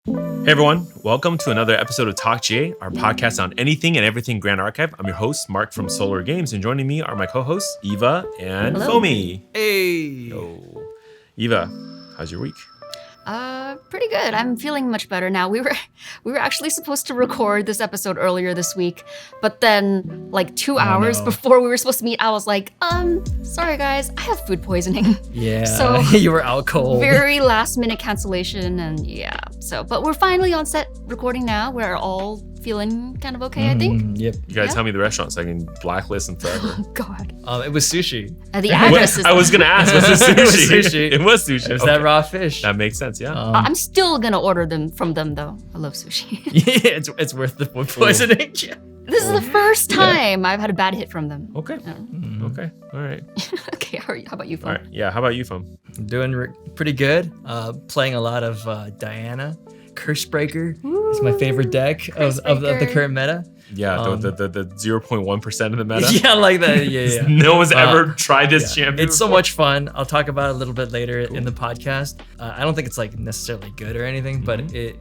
Hey everyone, welcome to another episode of TalkGA, our podcast on anything and everything Grand Archive. I'm your host, Mark from Solar Games, and joining me are my co-hosts, Eva and Fome. Hey! Yo. Eva, how's your week? Pretty good. I'm feeling much better now. We were actually supposed to record this episode earlier this week, but then like 2 hours before we were supposed to meet, I was like, sorry guys, I have food poisoning. Yeah, so you were out cold. Very last minute cancellation and yeah. But we're finally on set recording now. We're all feeling kind of okay, I think. Yep. You gotta tell me the restaurant so I can blacklist them forever. Oh God. It was sushi. The address is I was gonna ask, was it sushi? It was sushi. It was sushi. It was that raw fish. That makes sense, yeah. I'm still gonna order them from them though. I love sushi. Yeah, it's worth the food poisoning. This is the first time I've had a bad hit from them. Okay. Okay. All right. Okay, how about you, Fome? All right. Yeah, how about you, Fome? Doing pretty good. Playing a lot of Diana. Cursebreaker is my favorite deck of the current meta. Yeah, the 0.1% of the meta. Yeah, like that. Yeah. No one's ever tried this champion. It's so much fun. I'll talk about it a little bit later in the podcast. I don't think it's like necessarily good or anything, but it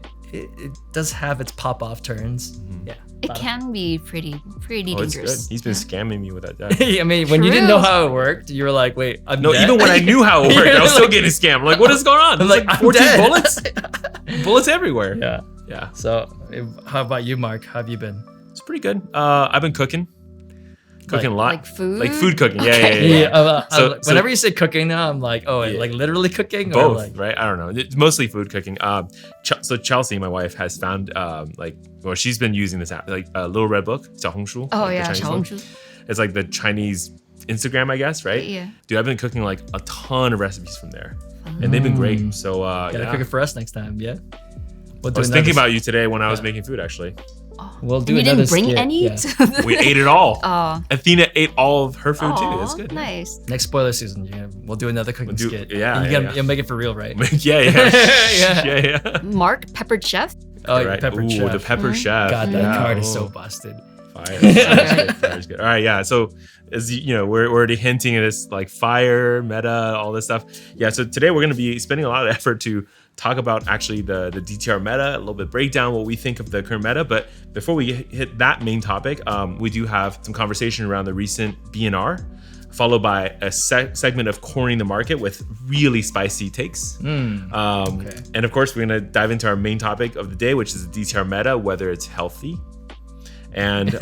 does have its pop-off turns. Yeah. It can be pretty dangerous. It's good. He's been scamming me with that deck. I mean, when you didn't know how it worked, you were like, wait, I'm dead. Even when I knew how it worked, I was still getting scammed. I'm like, what is going on? I'm like, I'm 14 dead. bullets? Bullets everywhere. Yeah. So, how about you, Mark? How have you been? It's pretty good. I've been cooking a lot. Like food? Like food cooking. Okay. Yeah. Whenever you say cooking now, I'm like, like literally cooking? Both, or like... right? I don't know. It's mostly food cooking. So Chelsea, my wife, has found she's been using this app, like a little red book, 小红书. Oh like yeah, 小红书. It's like the Chinese Instagram, I guess, right? Yeah. Dude, I've been cooking like a ton of recipes from there, and they've been great. So gotta cook it for us next time, yeah. I was thinking about you today when I was making food, actually. We'll do you another didn't bring skit. any? Yeah. We ate it all. Athena ate all of her food too. That's good. Nice. Next spoiler season, we'll do another cooking skit. Yeah, and you'll make it for real, right? Yeah. Mark, peppered chef. Oh, right. peppered chef. The pepper chef. God, that card is so busted. Fire's good. All right, yeah. So as you know, we're already hinting at this like fire meta, all this stuff. Yeah. So today we're going to be spending a lot of effort to talk about actually the DTR meta, a little bit breakdown what we think of the current meta. But before we hit that main topic, we do have some conversation around the recent BNR, followed by a segment of cornering the market with really spicy takes. And of course, we're going to dive into our main topic of the day, which is the DTR meta, whether it's healthy. And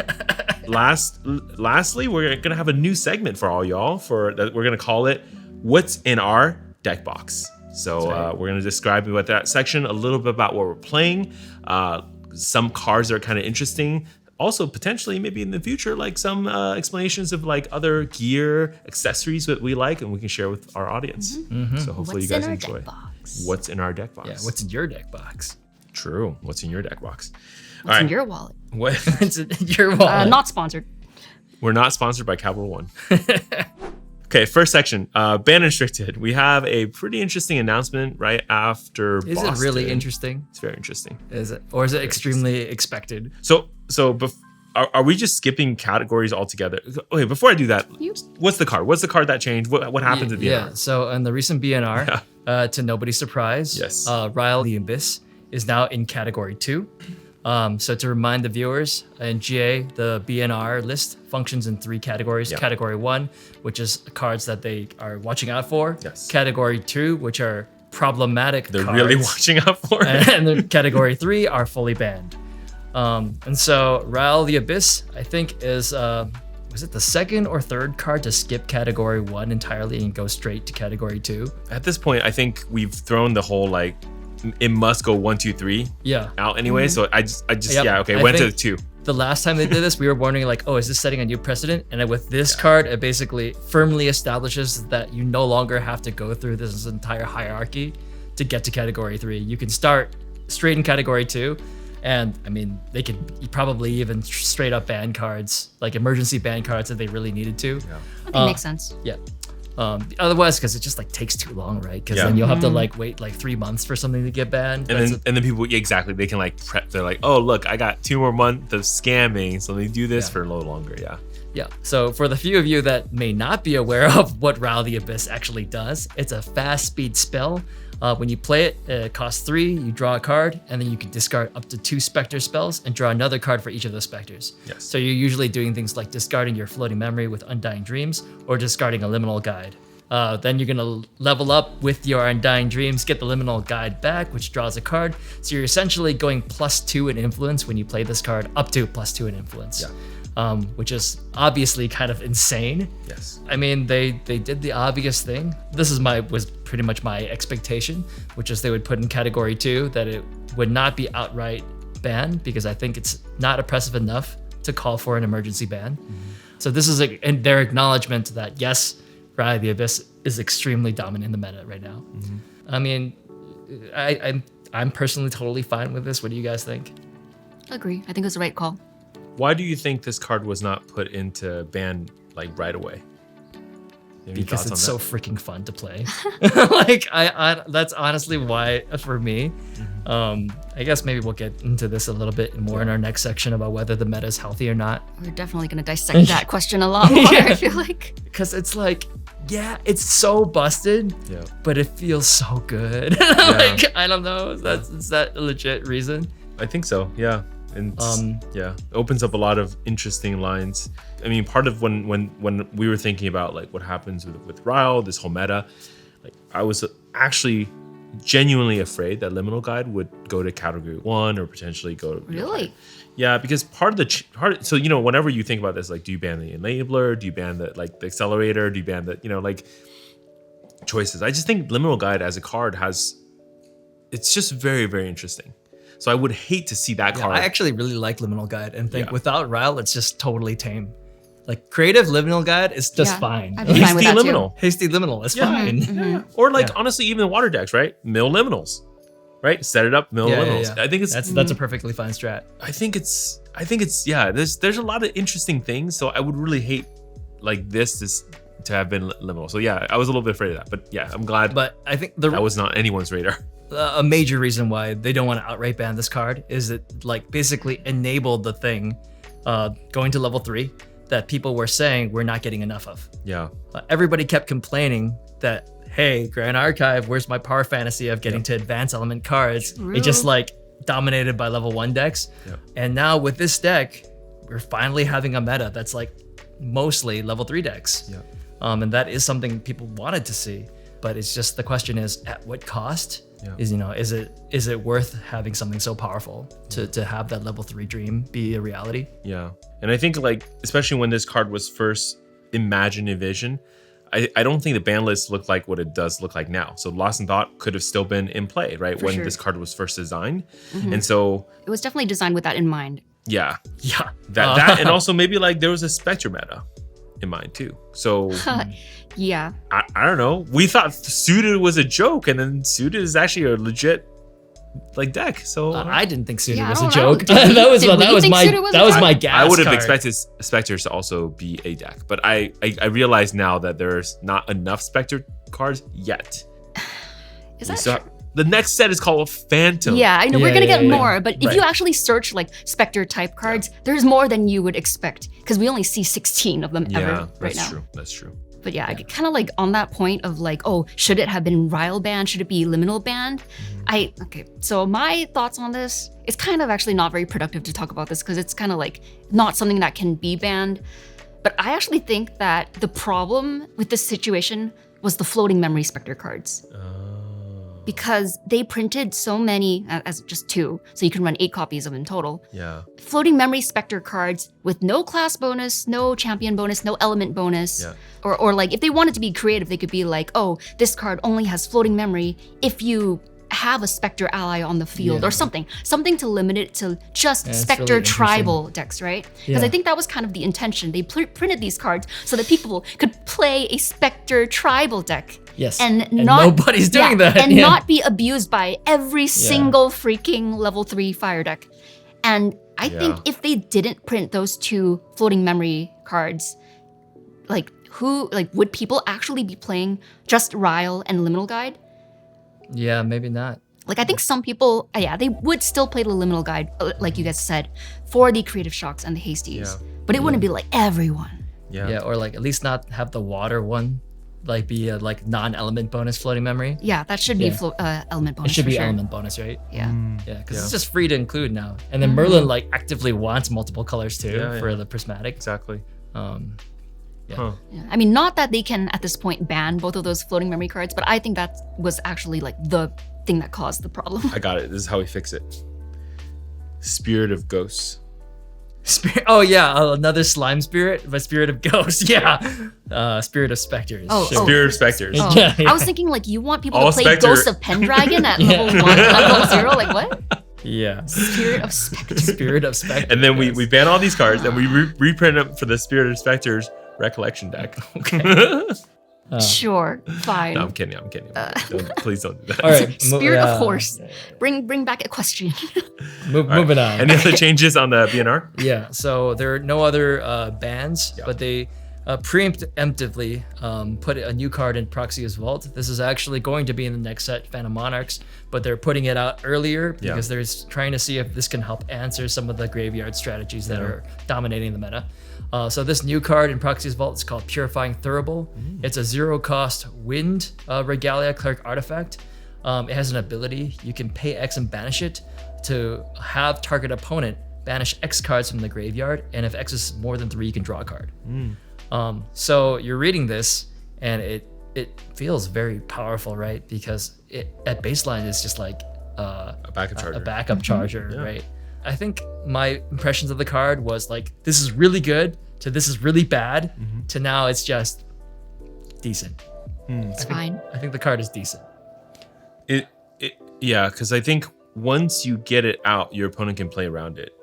lastly, we're going to have a new segment for all y'all. We're going to call it What's in Our Deck Box. So we're going to describe about that section, a little bit about what we're playing, some cards that are kind of interesting. Also, potentially, maybe in the future, like some explanations of like other gear, accessories that we like, and we can share with our audience. So hopefully you guys enjoy. What's in our deck box? Yeah, what's in your deck box? True. What's in your deck box? What's in your wallet? What's in your wallet? Not sponsored. We're not sponsored by Capital One. Okay, first section, ban restricted. We have a pretty interesting announcement right after Is Boston. it really interesting? It's very interesting. Is it? Or is it extremely expected? So are we just skipping categories altogether? Okay, before I do that, what's the card? What's the card that changed? What happened to the BNR? Yeah, so in the recent BNR, to nobody's surprise, Ryle the Abyss is now in category 2. So to remind the viewers, in GA, the BNR list functions in 3 categories. Category 1, which is cards that they are watching out for. Category 2, which are problematic They're cards. really watching out for. And then category 3 are fully banned. And so Ryle the Abyss, I think, is was it the second or third card to skip category 1 entirely and go straight to category 2? At this point, I think we've thrown the whole like it must go 1, 2, 3 out anyway. So I just went to 2. The last time they did this, we were wondering like, oh, is this setting a new precedent? And with this card, it basically firmly establishes that you no longer have to go through this entire hierarchy to get to category 3. You can start straight in category 2. And I mean, they could probably even straight up ban cards, like emergency ban cards if they really needed to. That makes sense. Yeah. Otherwise, because it just like takes too long, right? Because then you'll have to like wait like 3 months for something to get banned. And then people, exactly, they can like prep. They're like, oh, look, I got 2 more months of scamming, so they do this for a little longer. Yeah. So for the few of you that may not be aware of what Ryle the Abyss actually does, it's a fast speed spell. When you play it, it costs 3, you draw a card, and then you can discard up to 2 Spectre spells and draw another card for each of those Spectres. Yes. So you're usually doing things like discarding your Floating Memory with Undying Dreams or discarding a Liminal Guide. Then you're gonna level up with your Undying Dreams, get the Liminal Guide back, which draws a card. So you're essentially going +2 in influence when you play this card, up to +2 in influence. Which is obviously kind of insane. Yes. I mean, they did the obvious thing. This was pretty much my expectation, which is they would put in category 2 that it would not be outright banned, because I think it's not oppressive enough to call for an emergency ban. So this is their acknowledgement that yes, Rally of the Abyss is extremely dominant in the meta right now. I mean, I'm personally totally fine with this. What do you guys think? Agree. I think it was the right call. Why do you think this card was not put into ban like right away? Any Because thoughts it's on so freaking fun to play. Like I that's honestly why for me. I guess maybe we'll get into this a little bit more in our next section about whether the meta is healthy or not. We're definitely going to dissect that question a lot more, I feel like. Because it's like, yeah, it's so busted, but it feels so good. Like, I don't know. Is that a legit reason? I think so, yeah. And it opens up a lot of interesting lines. I mean, part of when we were thinking about like what happens with Ryle, this whole meta, like I was actually genuinely afraid that Liminal Guide would go to category 1 or potentially go to Really? Yeah, because part of so whenever you think about this, like, do you ban the enabler? Do you ban the accelerator? Do you ban the choices? I just think Liminal Guide as a card it's just very, very interesting. So I would hate to see that card. I actually really like Liminal Guide and think without Ryle, it's just totally tame. Like creative Liminal Guide is just fine. I'd be fine with that too. Liminal. Hasty Liminal is fine. Yeah. Or honestly, even the water decks, right? Mill Liminals, right? Set it up, mill Liminals. Yeah. I think that's a perfectly fine strat. I think it's there's a lot of interesting things. So I would really hate like this to have been Liminal. So yeah, I was a little bit afraid of that. But yeah, I'm glad. But I think that was not anyone's radar. A major reason why they don't want to outright ban this card is it like basically enabled the thing going to level 3 that people were saying we're not getting enough of. Yeah. Everybody kept complaining that, hey, Grand Archive, where's my power fantasy of getting to advanced element cards? True. It just like dominated by level 1 decks. And now with this deck, we're finally having a meta that's like mostly level 3 decks. And that is something people wanted to see. But it's just the question is at what cost? Is it worth having something so powerful to have that level 3 dream be a reality? Yeah. And I think like especially when this card was first imagined in Vision, I don't think the ban list looked like what it does look like now. So Lost in Thought could have still been in play, right? When this card was first designed. And so it was definitely designed with that in mind. Yeah. That and also maybe like there was a Spectre meta in mind too. So yeah. I don't know. We thought Suited was a joke, and then Suited is actually a legit like deck. So I didn't think Suited was a know. joke. that was my gas. I would have card. expected Spectres to also be a deck, but I realize now that there's not enough Spectre cards yet. Is that true? The next set is called Phantom. Yeah, I know we're gonna get more, but if you actually search like Spectre type cards, there's more than you would expect because we only see 16 of them ever right now. That's true. But yeah, I kind of like on that point of like, oh, should it have been Ryle banned? Should it be Liminal banned? So my thoughts on this, it's kind of actually not very productive to talk about this because it's kind of like not something that can be banned. But I actually think that the problem with this situation was the floating memory Spectre cards. Because they printed so many, as just 2, so you can run 8 copies of them in total. Yeah. Floating memory Spectre cards with no class bonus, no champion bonus, no element bonus. Yeah. Or like if they wanted to be creative, they could be like, oh, this card only has floating memory if you have a Spectre ally on the field or something to limit it to just Spectre really tribal decks, right? Because I think that was kind of the intention. They printed these cards so that people could play a Spectre tribal deck. Yes. And nobody's doing that. And not be abused by every single freaking level 3 fire deck. And I think if they didn't print those 2 floating memory cards, would people actually be playing just Ryle and Liminal Guide? Yeah, maybe not. Like I think some people, they would still play the Liminal Guide, like you guys said, for the creative shocks and the hasties. But it wouldn't be like everyone. Yeah, or like at least not have the water one. like be a like non-element bonus floating memory. Yeah, that should be element bonus. It should for be sure. element bonus, right? Yeah. Yeah, because it's just free to include now. And then Merlin like actively wants multiple colors too for the prismatic. Exactly. Yeah. I mean, not that they can at this point ban both of those floating memory cards, but I think that was actually like the thing that caused the problem. I got it. This is how we fix it. Spirit of Ghosts. Spirit. Oh yeah, another slime spirit, but Spirit of Ghosts. Yeah, Spirit of Specters. Spirit of Specters. Oh. Yeah. I was thinking like you want people All to play Spectre. Ghost of Pendragon at level 1, at level 0. Like what? Yeah. Spirit of Spectre. Spirit of Spectres. And then we ban all these cards and we reprint them for the Spirit of Spectres recollection deck. Okay. Sure, fine. No, I'm kidding. Please don't do that. All right. Spirit of Horse. Bring back Equestrian. Moving on. Any other changes on the BNR? Yeah, so there are no other bans, but they preemptively put a new card in Proxy's Vault. This is actually going to be in the next set, Phantom Monarchs, but they're putting it out earlier because they're trying to see if this can help answer some of the graveyard strategies that are dominating the meta. So this new card in Proxy's Vault is called Purifying Thurible. It's a 0-cost Wind Regalia Cleric artifact. It has an ability. You can pay X and banish it to have target opponent banish X cards from the graveyard, and if X is more than 3, you can draw a card. So you're reading this, and it feels very powerful, right? Because it at baseline is just like A backup charger. a backup charger, right? I think my impressions of the card was like, this is really good, to this is really bad, to now it's just decent. It's fine. I think the card is decent. Yeah, because I think once you get it out, your opponent can play around it.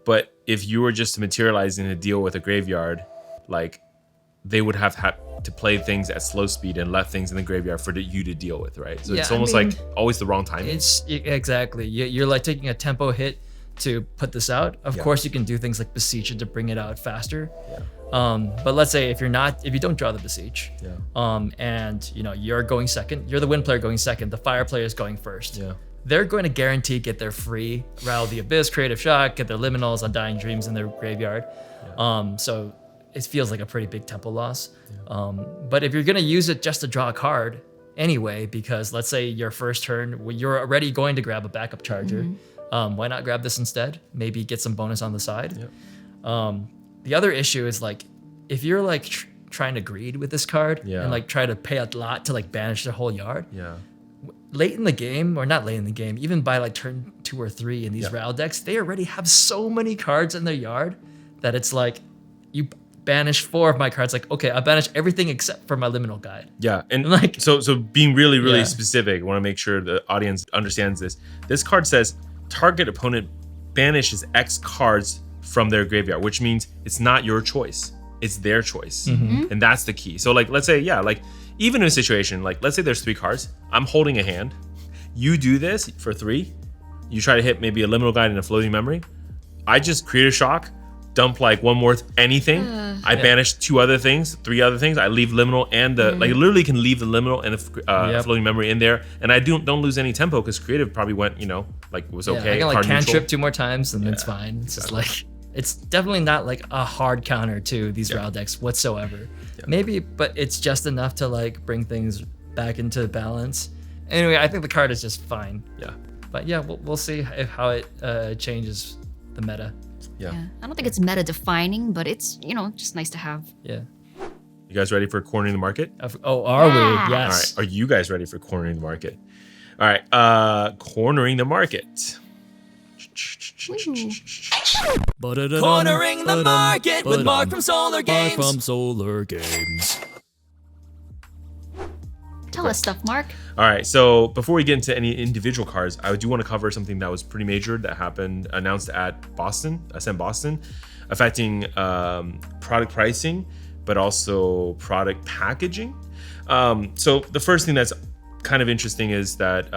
But if you were just materializing a deal with a graveyard, like they would have had to play things at slow speed and left things in the graveyard for you to deal with, right? So it's almost like always the wrong timing. It's exactly. You're like taking a tempo hit to put this out. Of course, you can do things like Beseech it to bring it out faster. But let's say if you don't draw the Beseech, and you're going second, you're the Wind player going second, the Fire player is going first. They're going to guarantee get their free Rattle the Abyss, Creative Shock, get their Liminals, Undying Dreams in their graveyard. So it feels like a pretty big tempo loss. But if you're gonna use it just to draw a card anyway, because let's say your first turn, you're already going to grab a backup charger, why not grab this instead? Maybe get some bonus on the side. The other issue is like, if you're like trying to greed with this card and like try to pay a lot to like banish the whole yard. Late in the game, or not late in the game, even by like turn 2 or 3 in these Rattle decks, they already have so many cards in their yard that it's like, you banish 4 of my cards. Like, okay, I banish everything except for my Liminal Guide. Yeah, and like so being really specific, I want to make sure the audience understands this. This card says target opponent banishes X cards from their graveyard, which means it's not your choice, it's their choice, and that's the key. So like, let's say like even in a situation like, let's say there's 3 cards, I'm holding a hand, you do this for 3, you try to hit maybe a Liminal Guide and a Floating Memory, I just create a shock, dump like one more anything, I banish 2 other things, 3 other things, I leave Liminal and the like literally can leave the Liminal and the Floating Memory in there, and I don't lose any tempo because creative probably went like was okay. I can like card cantrip neutral. 2 more times and it's fine. It's just like, it's definitely not like a hard counter to these Rattle decks whatsoever. Maybe, but it's just enough to like bring things back into balance. Anyway, I think the card is just fine. But we'll see how it changes the meta. I don't think it's meta defining, but it's just nice to have. You guys ready for cornering the market? Are we? Yes. All right. Are you guys ready for cornering the market? All right. Cornering the market. Cornering the market with Mark from Solar Games. Tell us stuff, Mark. All right, so before we get into any individual cards, I do want to cover something that was pretty major that happened, announced at Ascend Boston, affecting product pricing, but also product packaging. So the first thing that's kind of interesting is that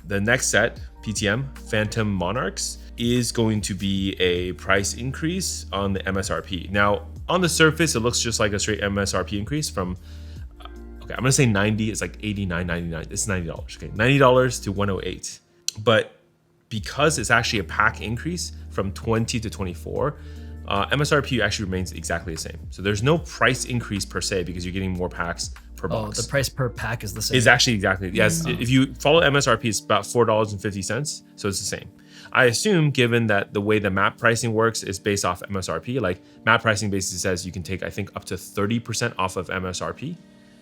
the next set, PTM, Phantom Monarchs, is going to be a price increase on the MSRP. Now, on the surface, it looks just like a straight MSRP increase from, okay, I'm gonna say 90, it's like $89.99. It's $90, okay? $90 to $108. But because it's actually a pack increase from 20 to 24, MSRP actually remains exactly the same. So there's no price increase per se because you're getting more packs per Oh, box. the price per pack is the same. Is actually exactly, yes. If you follow MSRP, it's about $4.50, so it's the same. I assume, given that the way the map pricing works is based off MSRP, like map pricing basically says you can take, I think, up to 30% off of MSRP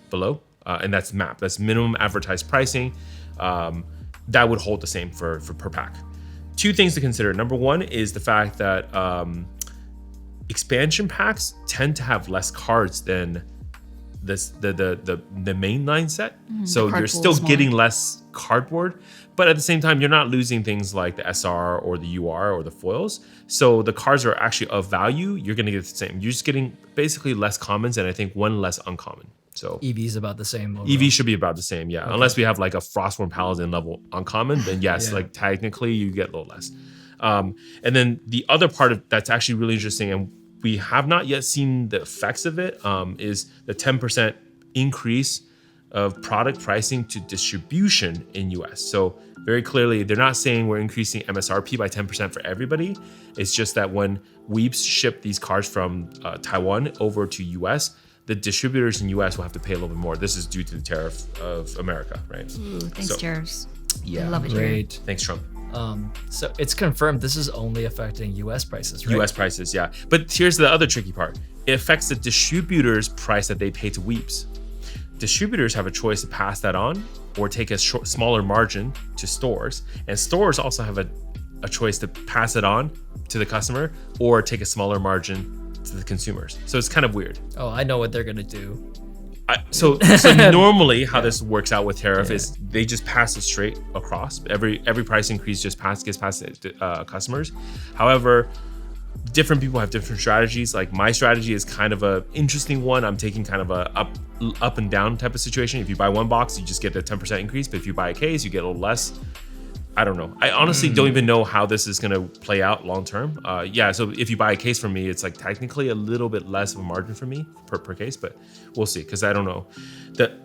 below, and that's map. That's minimum advertised pricing. That would hold the same for per pack. Two things to consider. Number one is the fact that expansion packs tend to have less cards than the mainline set. So The card you're pool still is smaller. getting less cardboard, but at the same time, you're not losing things like the SR or the UR or the foils. So the cards are actually of value. You're going to get the same. You're just getting basically less commons and I think one less uncommon. So EV is about the same. Overall. EV should be about the same, yeah. Unless we have like a Frostborn Paladin level uncommon, then yes, Yeah. like technically you get a little less. And then the other part of that's actually really interesting, and we have not yet seen the effects of it, is the 10% increase of product pricing to distribution in US. So very clearly, they're not saying we're increasing MSRP by 10% for everybody. It's just that when Weeps ship these cards from Taiwan over to US, the distributors in US will have to pay a little bit more. This is due to the tariff of America, right? Ooh, thanks, So- tariffs. Yeah. I love it here. Great. Thanks, Trump. So it's confirmed this is only affecting US prices, right? US prices, yeah. But here's the other tricky part. It affects the distributor's price that they pay to Weeps. Distributors have a choice to pass that on or take a smaller margin to stores. And stores also have a choice to pass it on to the customer or take a smaller margin to the consumers. So it's kind of weird. Oh, I know what they're gonna do. So normally how this works out with tariff is they just pass it straight across. Every price increase just gets passed to customers. However, different people have different strategies. Like my strategy is kind of a interesting one. I'm taking kind of a up and down type of situation. If you buy one box, you just get the 10% increase. But if you buy a case, you get a little less. I don't know. I honestly don't even know how this is going to play out long term. So if you buy a case from me, it's like technically a little bit less of a margin for me per case, but we'll see because I don't know. The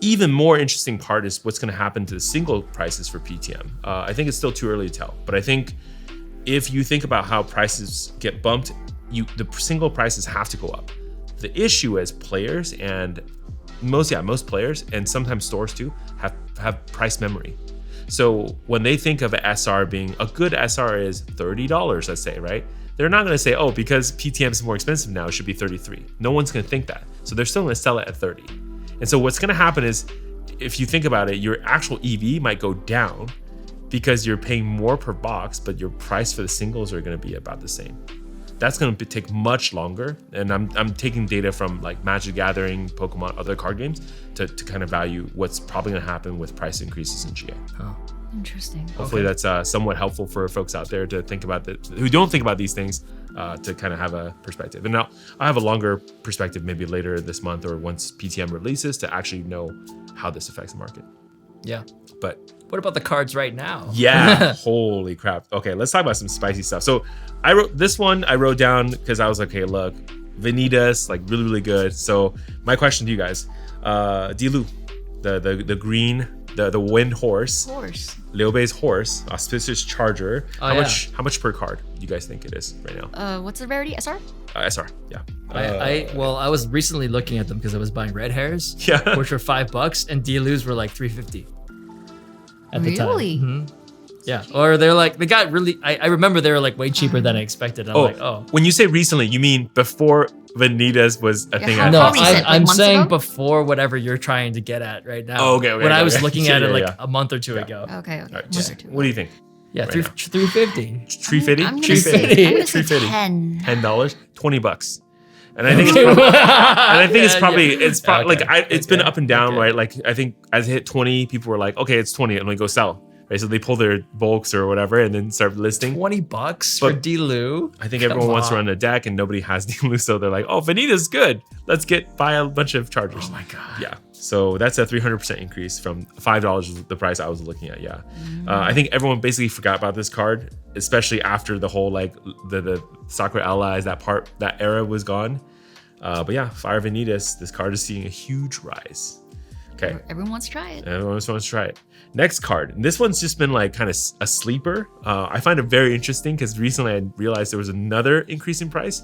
even more interesting part is what's going to happen to the single prices for PTM. I think it's still too early to tell, but I think if you think about how prices get bumped, the single prices have to go up. The issue is players and most players and sometimes stores too have price memory. So when they think of an SR being a good SR is $30, let's say, right? They're not going to say, oh, because PTM is more expensive now, it should be 33. No one's going to think that. So they're still going to sell it at 30. And so what's going to happen is, if you think about it, your actual EV might go down because you're paying more per box, but your price for the singles are going to be about the same. That's going to take much longer. And I'm taking data from like Magic Gathering, Pokemon, other card games to kind of value what's probably going to happen with price increases in GA. Oh. Interesting. Hopefully that's somewhat helpful for folks out there to think about who don't think about these things to kind of have a perspective. And now I have a longer perspective maybe later this month or once PTM releases to actually know how this affects the market. Yeah. But What about the cards right now? yeah, holy crap. Okay, let's talk about some spicy stuff. So I wrote down because I was like, okay, look, Vanitas, like really, really good. So my question to you guys, Dilu, the green, the wind horse, Liu Bei's horse, auspicious charger. How much per card do you guys think it is right now? What's the rarity? SR? SR, yeah. I was recently looking at them because I was buying red hairs, Yeah. which were $5, and Dilu's were like $3.50 at the time. Really? Mhm. Yeah, or they got really. I remember they were like way cheaper than I expected. I'm like, oh. When you say recently, you mean before Vanitas was a thing? how No, far recent? I'm months saying ago? before whatever you're trying to get at right now. Oh, okay, When I was okay. looking at it like Yeah. a month or two ago. Okay. All right, One or two. what do you think? Yeah, Right now. $3.50. $3.50? I'm gonna say $3.50. 10. $10, $20. And I think it's probably it's been up and down, Okay. right? Like I think as it hit 20, people were like, okay, it's 20, and we go sell. Right. So they pull their bulks or whatever and then start listing. $20 for But Dilu. I think everyone wants to run a deck and nobody has Dilu, so they're like, oh, Vanita's good. Let's buy a bunch of chargers. Oh my god. Yeah. So that's a 300% increase from $5 was the price I was looking at. Yeah. I think everyone basically forgot about this card, especially after the whole like the Sakura Allies, that era was gone. But yeah, Fire Vanitas, this card is seeing a huge rise. Okay. Everyone wants to try it. Everyone wants to try it. Next card. This one's just been like kind of a sleeper. I find it very interesting because recently I realized there was another increase in price.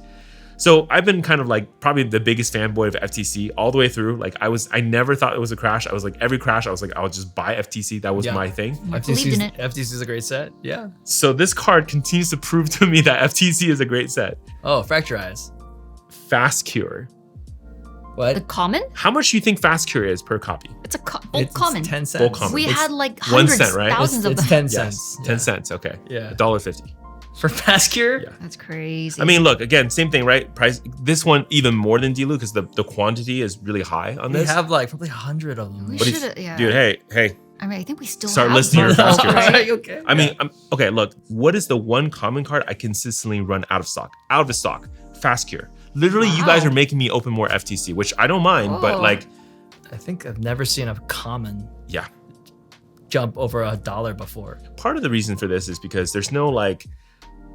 So I've been kind of like probably the biggest fanboy of FTC all the way through. Like I never thought it was a crash. I was like every crash, I was like, I'll just buy FTC. That was my thing. Believed in it. FTC is a great set. Yeah. So this card continues to prove to me that FTC is a great set. Oh, Fracturize. Fast Cure. The What? common? How much do you think Fast Cure is per copy? It's a bulk common. 10 cents. Bulk common. We It's had like 1 hundreds, cent, right? thousands of It's them. 10 Yes, cents. 10 Yeah. cents. Okay. Yeah. $1.50. For Fast Cure? Yeah. That's crazy. I mean, look, again, same thing, right? Price. This one even more than Dilu because the quantity is really high on We this. have like probably 100 of them. we But if- should, yeah. Dude, hey. I mean, I think we still Start have listing your some. Fast Cures. Alright, okay. I mean, okay, look, what is the one common card I consistently run out of stock? Out of stock. Fast Cure. Literally, you guys Wow. are making me open more FTC, which I don't mind, but Whoa. like, I think I've never seen a common yeah. jump over $1 before. Part of the reason for this is because there's no like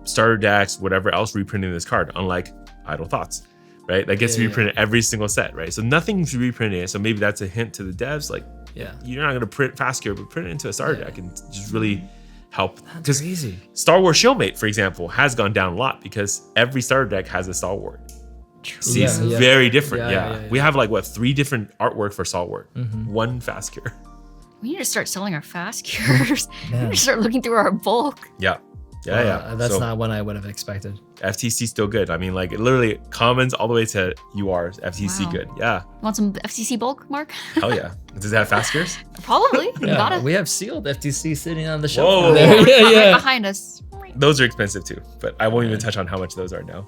starter decks, whatever else reprinting this card, unlike Idle Thoughts, right? That gets Yeah, yeah. reprinted every single set, right? So nothing's reprinting it. So maybe that's a hint to the devs, like, Yeah. you're not going to print Fast Cure, but print it into a starter deck and just really help. That's Because crazy. Star Wars Shieldmate, for example, has gone down a lot because every starter deck has a stalwart. See, Yeah, it's yeah. very different. Yeah, Yeah, yeah, yeah. We have like what 3 different artwork for stalwart, Mhm. one Fast Cure. We need to start selling our fast cures. We Man. need to start looking through our bulk. Yeah, yeah. That's So not what I would have expected. FTC still good. I mean, like literally commons all the way to URs. FTC Wow. good. Yeah, Want some FTC bulk, Mark? hell yeah. Does it have Fast Cures? Probably. You Yeah, gotta. we have sealed FTC sitting on the shelf. Whoa. over there. Right Yeah, yeah. behind us. Those are expensive too, but I won't even touch on how much those are now.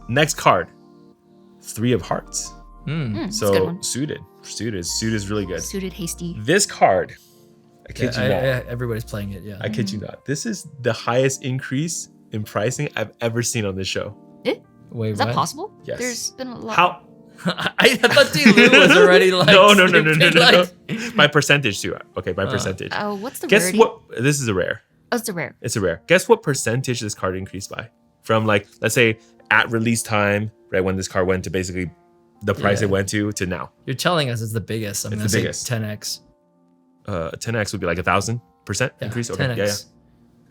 Next card, 3 of Hearts. That's a good So one. suited is really good. Suited hasty. This card, I kid you not. Everybody's playing it. Yeah. I kid you not. This is the highest increase in pricing I've ever seen on this show. Wait, Is that what? possible? Yes. There's been a lot. How? I thought Dilu was already like. No. like- By percentage too. Okay, by percentage. Oh, what's the Guess rarity? what? This is a rare. Oh, it's a rare. It's a rare. Guess what percentage this card increased by? From like, let's say at release time, right when this card went to basically the price Yeah. it went to now. You're telling us it's the biggest. I'm It's gonna the say biggest. 10x. 10x would be like 1,000% Yeah, increase. Okay, 10x.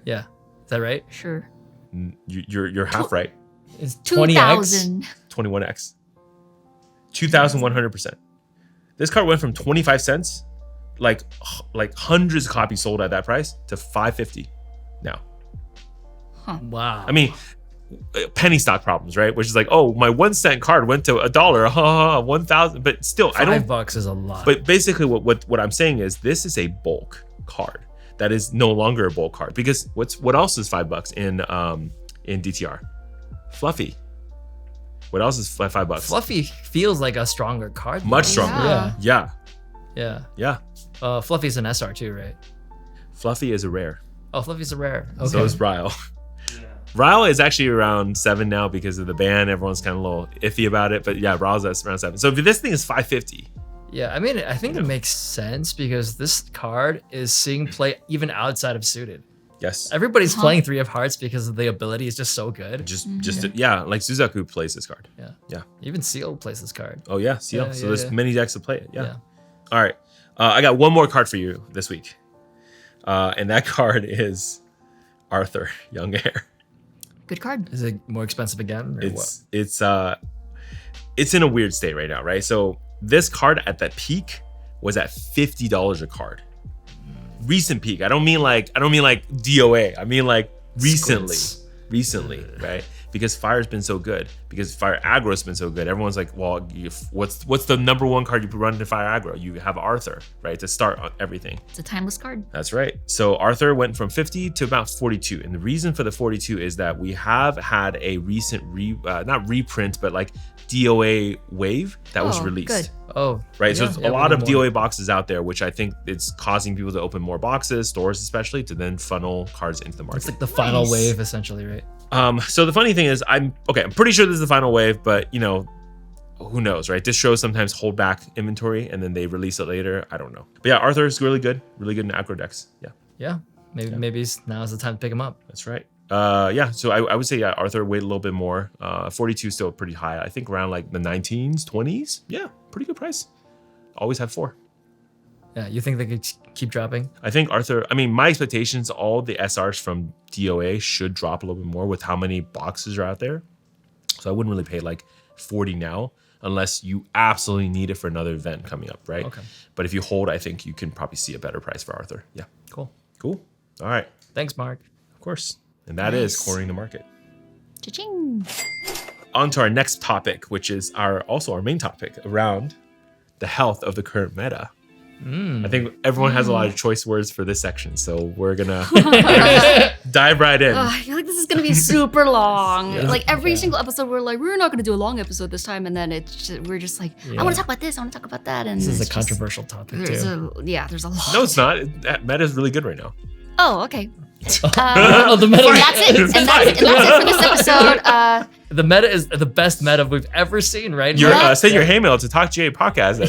Yeah. Is that right? Sure. yeah. You're half right. It's 20x. 2,000. 21x. 2,100%. This card went from 25 cents, like hundreds of copies sold at that price, to 550 now. Wow. I mean, penny stock problems, right? Which is like, oh, my 1 cent card went to $1, 1,000, but still, I don't. $5 is a lot. But basically, what I'm saying is this is a bulk card that is no longer a bulk card because what else is $5 in DTR? Fluffy. What else is $5? Fluffy feels like a stronger card. Much though. stronger. Yeah. Yeah. Yeah. Yeah. Fluffy's an SR too, right? Fluffy is a rare. Oh, Fluffy's a rare. Okay. So is Ryle. Ryle is actually around 7 now because of the ban. Everyone's kind of a little iffy about it, but yeah, Ryle's at around 7. So if this thing is 550, Yeah, I mean, I think it makes sense because this card is seeing play even outside of suited. yes, Everybody's playing 3 of Hearts because the ability is just so good. just yeah, like Suzaku plays this card. Yeah. Yeah. Even Seal plays this card. Oh yeah, CL. Yeah, so yeah, there's yeah. many decks to play it. Yeah. Yeah. All right, I got one more card for you this week, and that card is Arthur Young Heir. Good card. Is it more expensive again? Or It's in a weird state right now, right? So this card at that peak was at $50 a card. Recent peak. I don't mean like DOA. I mean like recently. Squints. Recently, right? Because Fire's been so good. Because Fire Aggro's been so good. Everyone's like, well, what's the number one card you run into Fire Aggro? You have Arthur, right? To start everything. It's a timeless card. That's right. So Arthur went from 50 to about 42. And the reason for the 42 is that we have had a recent not reprint, but like DOA wave that was Oh, released. good. Oh, Right. So yeah, there's yeah, a lot we of need more. DOA boxes out there, which I think it's causing people to open more boxes, stores especially, to then funnel cards into the market. It's like the final Nice. wave, essentially, right? So the funny thing is I'm pretty sure this is the final wave, but you know, who knows, right? This shows sometimes hold back inventory and then they release it later. I don't know. But yeah, Arthur's really good in aggro decks. Yeah, Yeah. Maybe now's the time to pick him up. that's right. Yeah, so I would say, yeah, Arthur wait a little bit more. 42 is still pretty high. I think around like the 19s, 20s. Yeah, pretty good price. Always have 4. Yeah, you think they could keep dropping? I think Arthur, I mean, my expectations, all the SRs from DOA should drop a little bit more with how many boxes are out there. So I wouldn't really pay like 40 now unless you absolutely need it for another event coming up, right? Okay. But if you hold, I think you can probably see a better price for Arthur. Yeah. Cool. Cool. All right. Thanks, Mark. Of course. And that is cornering the market. Cha-ching. On to our next topic, which is also our main topic around the health of the current meta. I think everyone has a lot of choice words for this section, so we're gonna dive right in. I feel like this is gonna be super long. Yeah. Like every single episode, we're like, we're not gonna do a long episode this time, and then we're just like, I want to talk about this, I want to talk about that, and This is a it's just- controversial topic There's too. there's a lot. No, it's not. That meta is really good right now. Oh, okay. Oh, the meta. And that's it. And that's it for this episode. The meta is the best meta we've ever seen, right? Your Mark? send your hey mail to TalkGA podcast.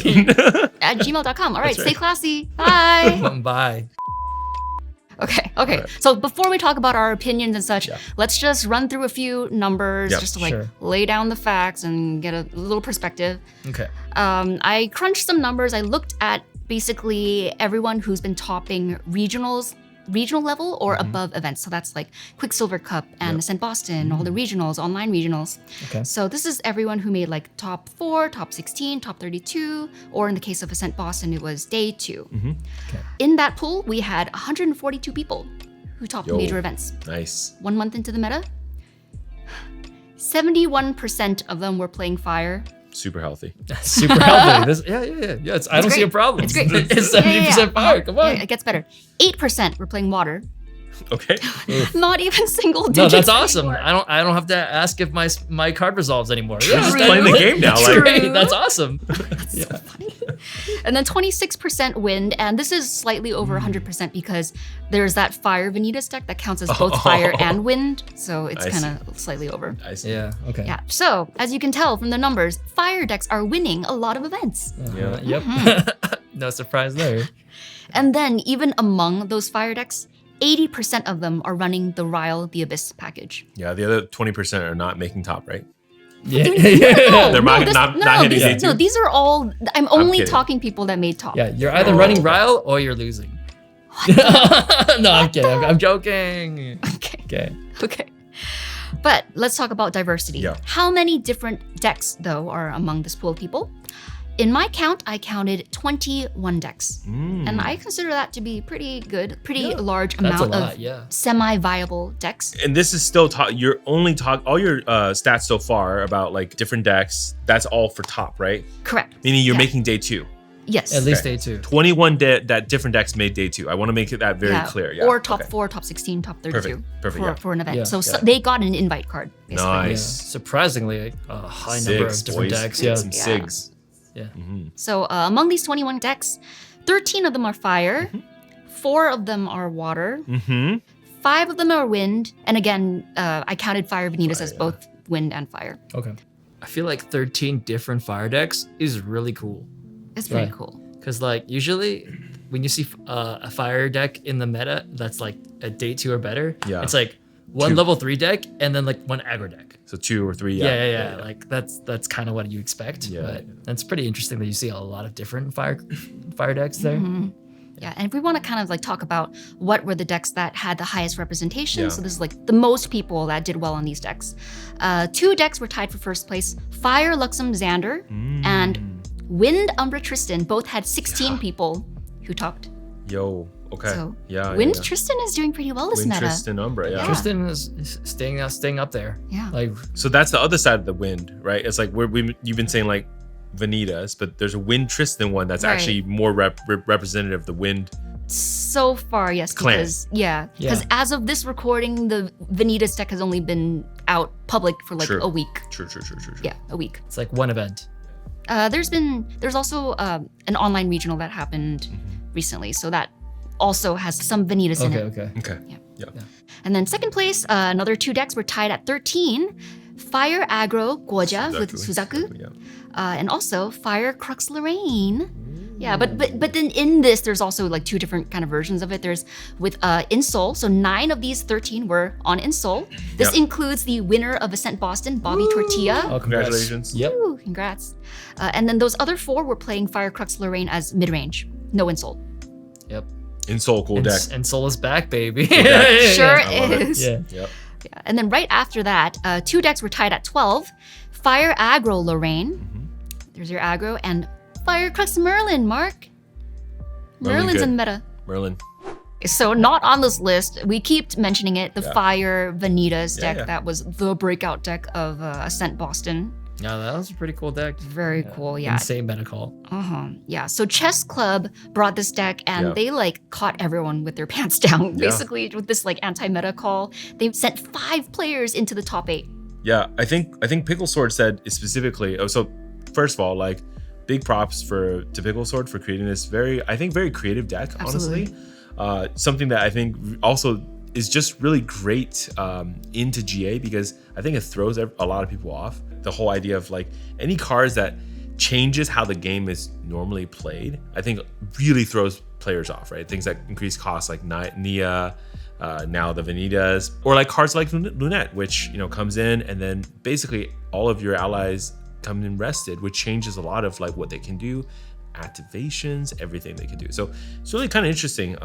At gmail.com. All right, That's stay right. classy. Bye. Bye. Okay. right. So before we talk about our opinions and such, Yeah. let's just run through a few numbers Yep. just to like Sure. lay down the facts and get a little perspective. Okay. I crunched some numbers. I looked at basically everyone who's been topping regional level or above events. So that's like Quicksilver Cup and Ascent Boston, all the regionals, online regionals. Okay. So this is everyone who made like top 4, top 16, top 32, or in the case of Ascent Boston, it was day 2. Okay. In that pool, we had 142 people who topped Yo. major events. Nice. 1 month into the meta, 71% of them were playing fire. Super healthy. Super healthy. Yeah. I don't see a great. problem. It's great. It's Yeah, 70% fire. Come on. Yeah, it gets better. 8% were playing water. Okay. Not even single digits. No, that's awesome. anymore. I don't have to ask if my card resolves anymore. You're just True. playing the game now. That's Like, great. That's awesome. Yeah. And then 26% wind, and this is slightly over 100% because there's that fire Vanitas deck that counts as both fire and wind, so it's I kind of slightly over. I see. Yeah. Okay. Yeah. So as you can tell from the numbers, fire decks are winning a lot of events. Uh-huh. Yeah. Yep. No surprise there. And then even among those fire decks, 80% of them are running the Ryle the Abyss package. Yeah, the other 20% are not making top, right? Yeah. They're not hitting these, day 2. no, these are all. I'm only kidding. talking people that made top. Yeah. You're either running Ryle or you're losing. No, I'm kidding. I'm joking. Okay. Okay. Okay. But let's talk about diversity. Yeah. How many different decks, though, are among this pool of people? In my count, I counted 21 decks. And I consider that to be pretty good, pretty large That's a amount lot. of Yeah. semi-viable decks. And this is still you're only all your stats so far about like different decks, that's all for top, right? Correct. Meaning you're Yeah. making day 2. Yes. At least Okay. day 2. 21 that different decks made day 2. I want to make that very clear. Yeah. Or top okay. 4, top 16, top 32 Perfect, yeah. for an event. Yeah. So Yeah. they got an invite card, basically. Yeah. Nice. Surprisingly, a high number of Sigs, different boys. decks. Yeah. Some Yeah. SIGs. Yeah. So among these 21 decks, 13 of them are fire, 4 of them are water, 5 of them are wind, and again, I counted fire Vanitas as both wind and fire. Okay. I feel like 13 different fire decks is really cool. It's very Right. cool. Because like usually when you see a fire deck in the meta that's like a day 2 or better, Yeah. it's like one 2. level 3 deck and then like one aggro deck. So 2 or 3. Yeah. Like that's kind of what you expect. Yeah. But it's pretty interesting that you see a lot of different fire decks there. Yeah, and if we want to kind of like talk about what were the decks that had the highest representation, Yeah. so this is like the most people that did well on these decks. 2 decks were tied for first place: Fire Luxem Xander and Wind Umbra Tristan. Both had 16 people who topped. Yo. Okay. So yeah. Wind yeah. Tristan is doing pretty well this Wind, meta. Tristan, Umbra. Yeah. Yeah. Tristan is staying up there. Yeah. Like So that's the other side of the wind, right? It's like you've been saying like Vanitas, but there's a Wind Tristan one that's Right. actually more representative of the wind. So far, yes, Clan. because Yeah. as of this recording, the Vanitas deck has only been out public for like True. a week. True. Yeah, a week. it's like one event. There's also an online regional that happened recently, so that also has some Vanitas in it. Okay. Okay. Yeah. And then second place, another 2 decks were tied at 13. Fire Aggro Goja with Suzaku, Yeah. and also Fire Crux Lorraine. Yeah, but then in this, there's also like 2 different kind of versions of it. There's with Insol, so 9 of these 13 were on Insol. This Yep. includes the winner of Ascent Boston, Bobby Tortilla. Oh, congrats. Congratulations. Yep. Ooh, congrats. And then those other 4 were playing Fire Crux Lorraine as mid-range. No Insol. Yep. In Soul, cool deck. And Soul is back, baby. Sure I love it. is. Yeah. Yep. Yeah. And then right after that, 2 decks were tied at 12. Fire Aggro Lorraine. There's your aggro. And Fire Crux Merlin, Mark. Merlin's good. in meta. Merlin. So not on this list. We keep mentioning it. The Fire Vanitas deck. Yeah. That was the breakout deck of Ascent Boston. Yeah, that was a pretty cool deck. Very cool, yeah. Insane meta call. Yeah, so Chess Club brought this deck and they like caught everyone with their pants down. Basically, with this like anti-meta call, they sent 5 players into the top 8. Yeah, I think Pickle Sword said specifically. Oh, so first of all, like big props to Pickle Sword for creating this very creative deck. Absolutely. Honestly, something that I think also is just really great into GA because I think it throws a lot of people off. The whole idea of like any cards that changes how the game is normally played, I think really throws players off, right? Things that increase costs like Nia, now the Vanitas, or like cards like Lunette, which comes in and then basically all of your allies come in rested, which changes a lot of like what they can do, activations, everything they can do. So it's really kind of interesting.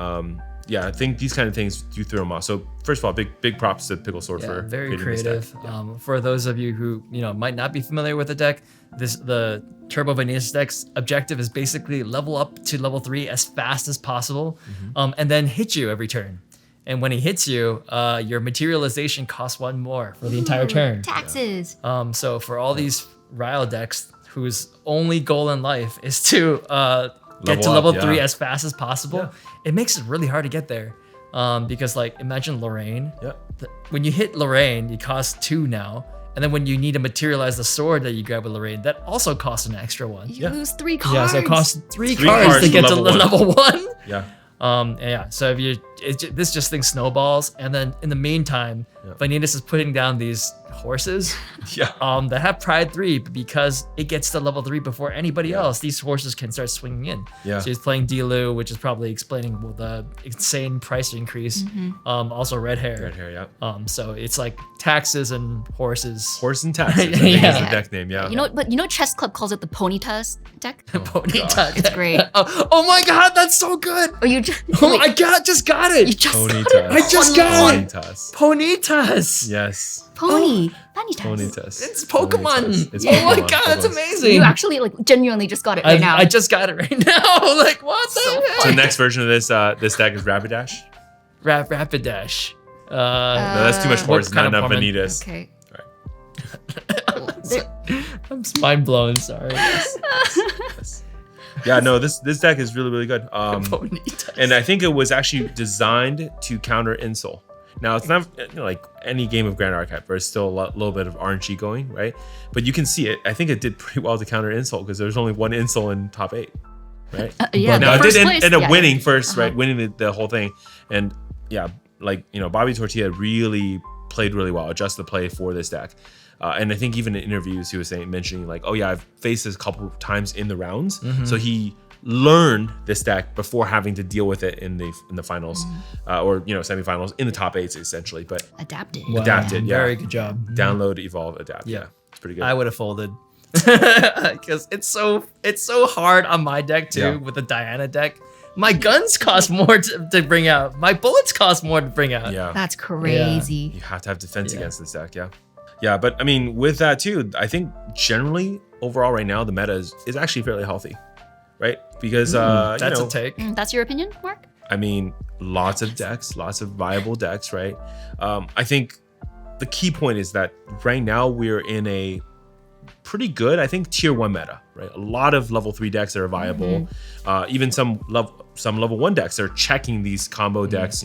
I think these kind of things do throw them off. So first of all, big props to Pickle Sword for very creating this creative. deck. For those of you who might not be familiar with the deck, the Turbo Vanitas deck's objective is basically level up to level 3 as fast as possible, and then hit you every turn. And when he hits you, your materialization costs 1 more for the entire turn. Taxes. So for all these Ryle decks whose only goal in life is to get to level 3 as fast as possible, it makes it really hard to get there. Because like imagine Lorraine. When you hit Lorraine, you cost 2 now. And then when you need to materialize the sword that you grab with Lorraine, that also costs an extra 1. You lose 3 cards. Yeah, so it costs 3 cards to get to level 1. Yeah. So if this just thing snowballs, and then in the meantime, Vanitas is putting down these horses that have Pride 3, but because it gets to level 3 before anybody else, these horses can start swinging in. So he's playing Dilu, which is probably explaining the insane price increase. Also Red Hair. So it's like taxes and horses. Horse and taxes, I think is the deck name, But Chess Club calls it the Ponytas deck. Ponyta. It's great. Oh my god, that's so good. Oh, you just just got it. You just Ponytas. I just got it. Ponytas. Ponytas. Yes. Pony. Vanitas. Ponytas. It's Pokemon. Ponytas. It's Oh my Pokemon. god, that's amazing. You actually genuinely just got it right now. I just got it right now. Like what the heck? So the next version of this deck is Rapidash. Rapidash. No, that's too much horse. Not enough Vanitas. Okay. I'm mind blown. Sorry. Yeah, no, this deck is really good. Ponytas. And I think it was actually designed to counter Insult. Now it's not like any game of Grand Archive, there's still a little bit of RNG going, right? But you can see it. I think it did pretty well to counter Insult because there's only 1 Insult in top 8, right? Now it did end up winning first, right? Winning the whole thing, and Bobby Tortilla really played really well, adjusted the play for this deck. And I think even in interviews he was mentioning like, I've faced this a couple times in the rounds, so he learned this deck before having to deal with it in the finals, or semifinals in the top 8s essentially. But adapted. Adapted, Very good job. Download, evolve, adapt. Yeah, it's pretty good. I would have folded because it's so hard on my deck too with the Diana deck. My guns cost more to bring out. My bullets cost more to bring out. Yeah, That's crazy. You have to have defense against this deck. Yeah, but I mean, with that too, I think generally overall right now the meta is actually fairly healthy, right? Because that's a take. That's your opinion, Mark? I mean, lots of decks, lots of viable decks, right? I think the key point is that right now we're in a pretty good, I think, tier 1 meta, right? A lot of level 3 decks that are viable. Even some level 1 decks are checking these combo decks,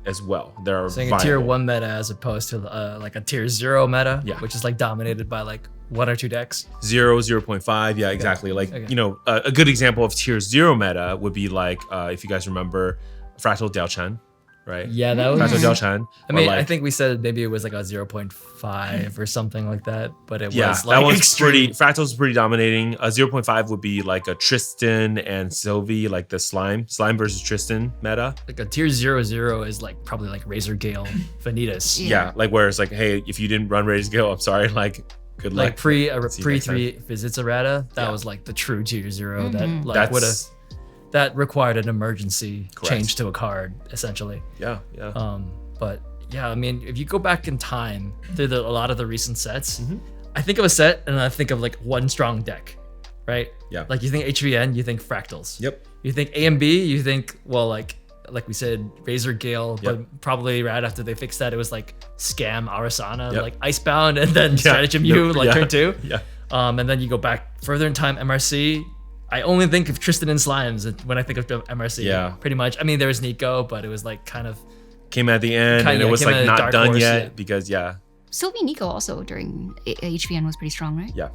as well. They're saying a tier 1 meta as opposed to like a tier 0 meta, which is like dominated by like 1 or 2 decks. 0, 0.5, yeah, exactly. Like, a good example of tier 0 meta would be like, if you guys remember, Fractal Delchan, right? Yeah, that was Fractal Delchan. I mean, I think we said maybe it was like a 0.5 or something like that, but it was like that one's extreme. Fractal's pretty dominating. A 0.5 would be like a Tristan and Sylvie, like the Slime versus Tristan meta. Like a tier 0/0 is like probably like Razor Gale, Vanitas. Yeah, like where it's like, hey, if you didn't run Razor Gale, I'm sorry, like good luck. Like pre 3 Visits Errata, that was like the true tier 0 that like would have. That required an emergency change to a card, essentially. Yeah. But yeah, I mean, if you go back in time through a lot of the recent sets, I think of a set and I think of like one strong deck, right? Yeah. Like you think HVN, you think Fractals. Yep. You think A and B, you think, well, like we said, Razor Gale, but probably right after they fixed that, it was like Scam, Arasana, like Icebound, and then Stratagem U, like turn 2. Yeah. And then you go back further in time, MRC. I only think of Tristan and Slimes when I think of MRC. Yeah. Pretty much. I mean, there was Nico, but it was like kind of Came at the end, and it was like not done yet because Sylvie Nico also during HVN was pretty strong, right? Yeah.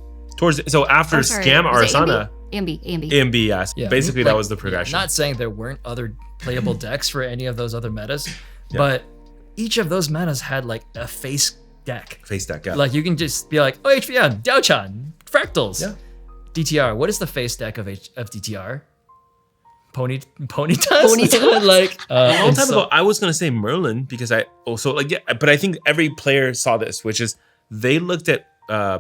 So after Scam Arasana, AMB, yes. Yeah. Basically, Like, that was the progression. Not saying there weren't other playable decks for any of those other metas, but each of those metas had like a face deck. Face deck, yeah. Like you can just be like, oh, HVN, Diao-chan, Fractals. Yeah. DTR. What is the face deck of DTR? Ponytas? Ponytas? Like a long time ago, I was gonna say Merlin because I also but I think every player saw this, which is they looked at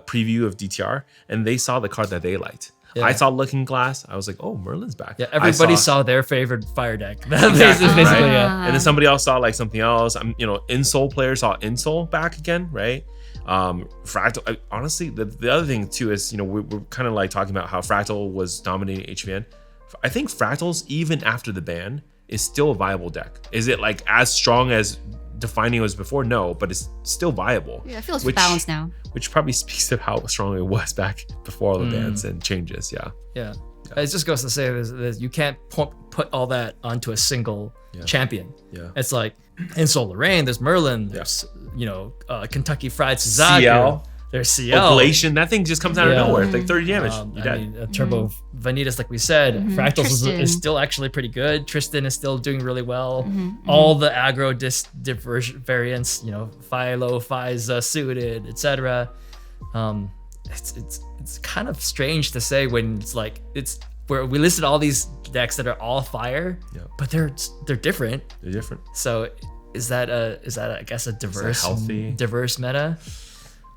preview of DTR and they saw the card that they liked. Yeah. I saw Looking Glass. I was like, oh, Merlin's back. Yeah, everybody saw their favorite fire deck. Exactly, basically, right? yeah. And then somebody else saw like something else. Insole players saw Insole back again, right? Fractal. Honestly, the other thing too is we're kind of like talking about how Fractal was dominating HVN. I think Fractals, even after the ban, is still a viable deck. Is it like as strong as defining was before? No, but it's still viable. Yeah, it feels balanced now. Which probably speaks of how strong it was back before all the bans and changes. Yeah. It just goes to say that you can't put all that onto a single champion. Yeah. It's like in Solar Rain, there's Merlin, there's Kentucky Fried Suzaku, CL. there's CL. Oblation, that thing just comes out of nowhere. It's like 30 damage. You're dead. Turbo Vanitas, like we said, Fractals is still actually pretty good. Tristan is still doing really well. All the aggro diversion variants, Philo, Fiza, suited, etc. It's kind of strange to say when it's where we listed all these decks that are all fire, but they're different. They're different. So is that I guess a diverse meta?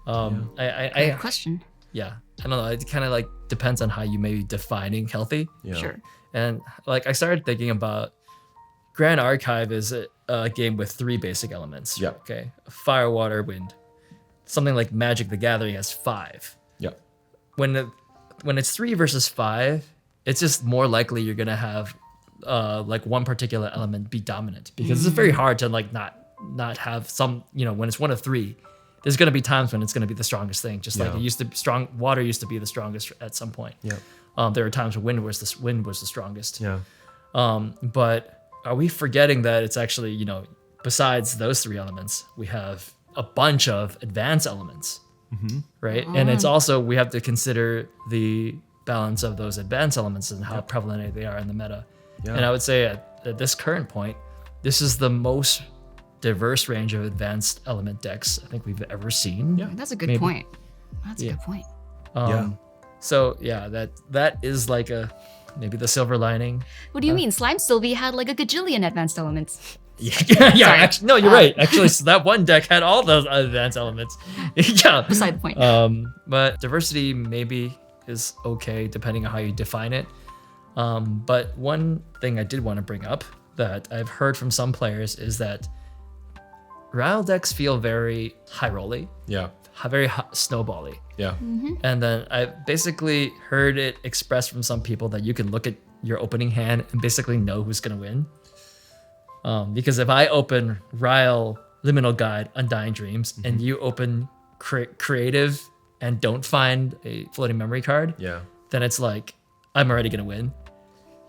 Good question. Yeah, I don't know. It kind of like depends on how you may be defining healthy. Yeah. Sure. And like I started thinking about Grand Archive is a game with 3 basic elements. Yeah. Okay. Fire, water, wind. Something like Magic the Gathering has 5. Yeah. When it's 3 versus 5, it's just more likely you're gonna have like one particular element be dominant because it's very hard to like not have some when it's one of 3. There's gonna be times when it's gonna be the strongest thing, just like it used to. Water used to be the strongest at some point. Yeah. There were times when wind was the strongest. Yeah. But are we forgetting that it's actually besides those 3 elements, we have a bunch of advanced elements, right? And it's also we have to consider the balance of those advanced elements and how prevalent they are in the meta. Yeah. And I would say at this current point, this is the most diverse range of advanced element decks I think we've ever seen. Yeah. That's a good point. That's a good point. So that is like maybe the silver lining. What do you mean? Slime Sylvie had like a gajillion advanced elements. Yeah. Actually, no, you're right. Actually, so that one deck had all those advanced elements. Yeah. Beside the point. But diversity maybe is okay depending on how you define it. But one thing I did want to bring up that I've heard from some players is that Ryle decks feel very high rolly. Yeah. Very snowbally. Yeah. And then I basically heard it expressed from some people that you can look at your opening hand and basically know who's going to win. Because if I open Ryle, Liminal Guide, Undying Dreams, and you open Creative and don't find a floating memory card, then it's like, I'm already going to win.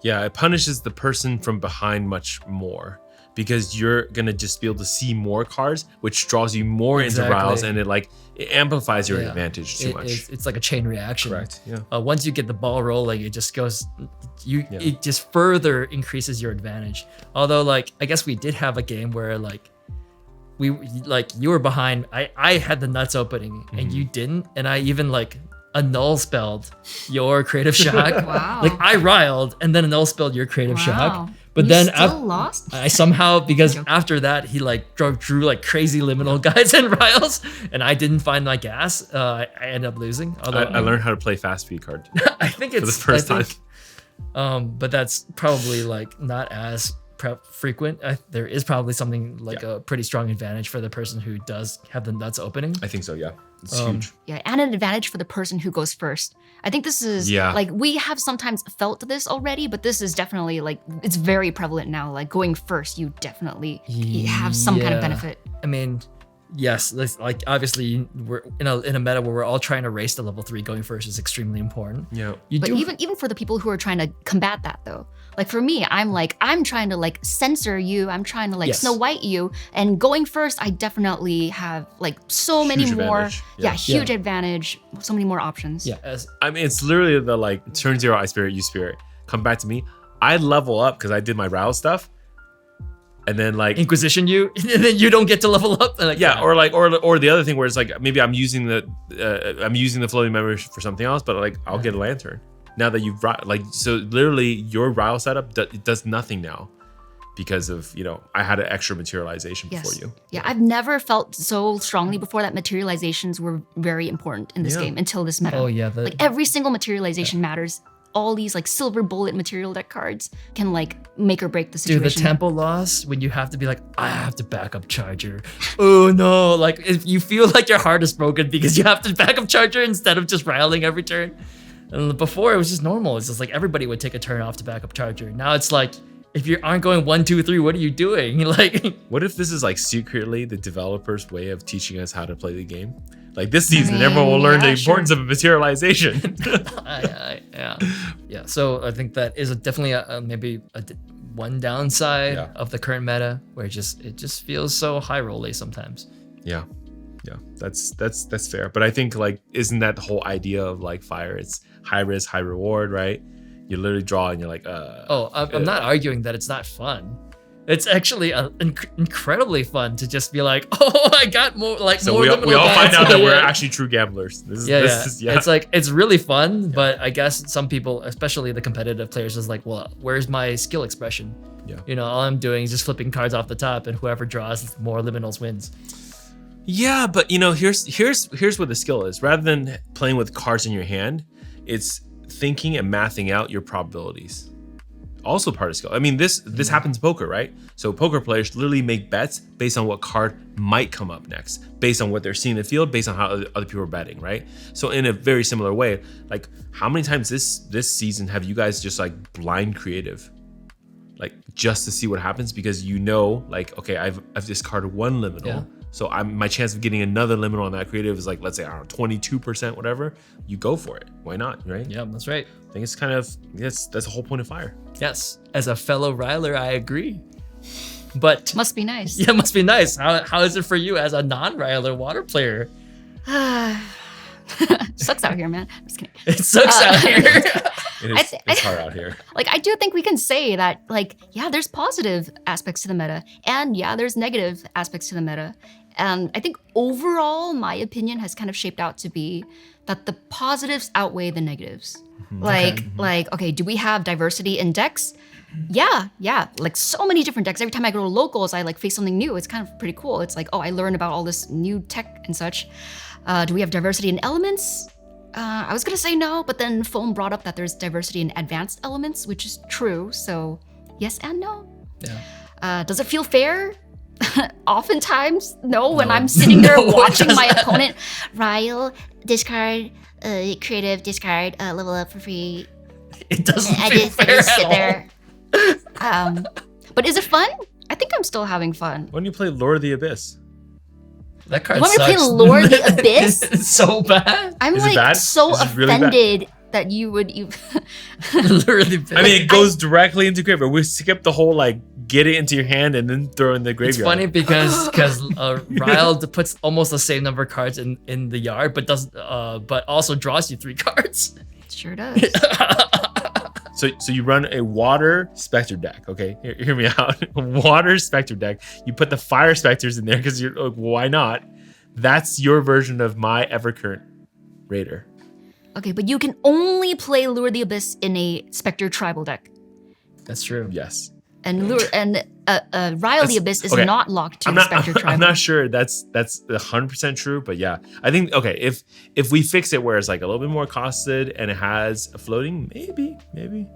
Yeah, it punishes the person from behind much more because you're going to just be able to see more cards, which draws you more into Ryles, and it amplifies your advantage too much. It's like a chain reaction. Correct, yeah. Once you get the ball rolling, it just goes, it just further increases your advantage. Although, I guess we did have a game where, you were behind, I had the nuts opening, and you didn't, and I even, annul spelled your Creative Shock. Wow. I riled and then annul spelled your Creative Shock. But you then still lost? I somehow, because after that he drew crazy Liminal Guides and Riles, and I didn't find my gas. I ended up losing. Although I learned how to play fast speed card. I think it's for the first time. But that's probably not as frequent, there is probably something like a pretty strong advantage for the person who does have the nuts opening. I think so. Yeah, it's huge. Yeah, and an advantage for the person who goes first. I think this is like we have sometimes felt this already, but this is definitely like it's very prevalent now. Like going first, you definitely have some kind of benefit. I mean, yes, like obviously we're in a meta where we're all trying to race to level 3. Going first is extremely important. Yeah. But even for the people who are trying to combat that though, like for me, I'm trying to like censor you. I'm trying to like Snow White you, and going first, I definitely have like so many more. Advantage. Huge advantage. So many more options. Yeah. I mean, it's literally the like turn 0 I spirit, you spirit. Come back to me. I level up because I did my Rouse stuff. And then like Inquisition you, and then you don't get to level up. Like, or the other thing where it's like maybe I'm using the floating memory for something else, but like I'll get a lantern. Now that you've so literally your Rouse setup it does nothing now because of I had an extra materialization before you. Yeah, I've never felt so strongly before that materializations were very important in this game until this meta. Oh yeah, like every single materialization matters. All these like silver bullet material deck cards can like make or break the situation. Dude, the tempo loss when you have to be like, I have to back up charger. Oh no, like if you feel like your heart is broken because you have to back up charger instead of just riling every turn. And before it was just normal. It's just like everybody would take a turn off to back up charger. Now it's like, if you aren't going 1, 2, 3, what are you doing? Like, what if this is like secretly the developer's way of teaching us how to play the game? Like this season, everyone will learn the importance of materialization. Yeah. So I think that is definitely maybe one downside of the current meta, where it just feels so high roll-y sometimes. Yeah, that's fair. But I think like isn't that the whole idea of like Fire? It's high risk, high reward, right? You literally draw and you're like, I'm not arguing that it's not fun. It's actually incredibly fun to just be like, oh, I got more like so more. we all find out that we're actually true gamblers. This is It's like it's really fun, but I guess some people, especially the competitive players, is like, well, where's my skill expression? Yeah. All I'm doing is just flipping cards off the top, and whoever draws more liminals wins. Yeah, but here's what the skill is. Rather than playing with cards in your hand, it's thinking and mathing out your probabilities. Also part of skill. I mean, this happens in poker, right? So poker players literally make bets based on what card might come up next, based on what they're seeing in the field, based on how other people are betting, right? So in a very similar way, like how many times this season have you guys just like blind creative, like just to see what happens because like okay, I've discarded one liminal. So my chance of getting another liminal on that creative is like, let's say, I don't know, 22%, whatever. You go for it. Why not, right? Yeah, that's right. I think it's kind of, that's the whole point of Fire. Yes. As a fellow Riler, I agree. But must be nice. Yeah, must be nice. How is it for you as a non-Riler water player? Sucks out here, man. I'm just kidding. It sucks out here. It's hard out here. Like, I do think we can say that, like, yeah, there's positive aspects to the meta, and yeah, there's negative aspects to the meta. And I think overall, my opinion has kind of shaped out to be that the positives outweigh the negatives. Okay, do we have diversity in decks? Yeah, like so many different decks. Every time I go to locals, I like face something new. It's kind of pretty cool. It's like, oh, I learned about all this new tech and such. Do we have diversity in elements? I was gonna say no, but then Fome brought up that there's diversity in advanced elements, which is true. So yes and no. Yeah. Does it feel fair? Oftentimes, no. When I'm sitting there watching my opponent rile, discard, creative, discard, level up for free. It doesn't feel fair I just sit there. But is it fun? I think I'm still having fun. Why don't you play Lord of the Abyss? That card sucks. You want me to play Lord of the Abyss? It's so bad. I'm so offended that you would. Lord of the Abyss. I mean, it goes directly into graveyard. We skip the whole like get it into your hand and then throw in the graveyard. It's funny because Ryle puts almost the same number of cards in the yard, but also draws you 3 cards. It sure does. So you run a water specter deck, okay? Hear me out. Water specter deck. You put the fire specters in there because you're like, why not? That's your version of my Evercurrent Raider. Okay, but you can only play Lure the Abyss in a Spectre tribal deck. That's true. Yes. And Ryle the Abyss is not locked to the Spectre tribal. I'm not sure that's 100% true, but yeah. I think, okay, if we fix it where it's like a little bit more costed and it has a floating, maybe.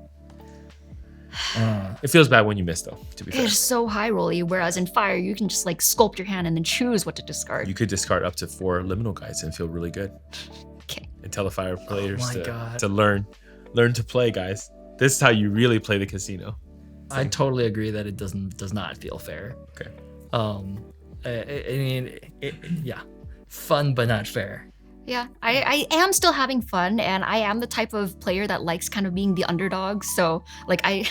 It feels bad when you miss though, to be fair. It's so high rolly, whereas in Fire, you can just like sculpt your hand and then choose what to discard. You could discard up to 4 liminal guides and feel really good. Okay. And tell the Fire players God. to learn to play, guys. This is how you really play the casino. I totally agree that it does not feel fair. Okay. I mean, yeah, fun but not fair. Yeah, I am still having fun, and I am the type of player that likes kind of being the underdog. So like I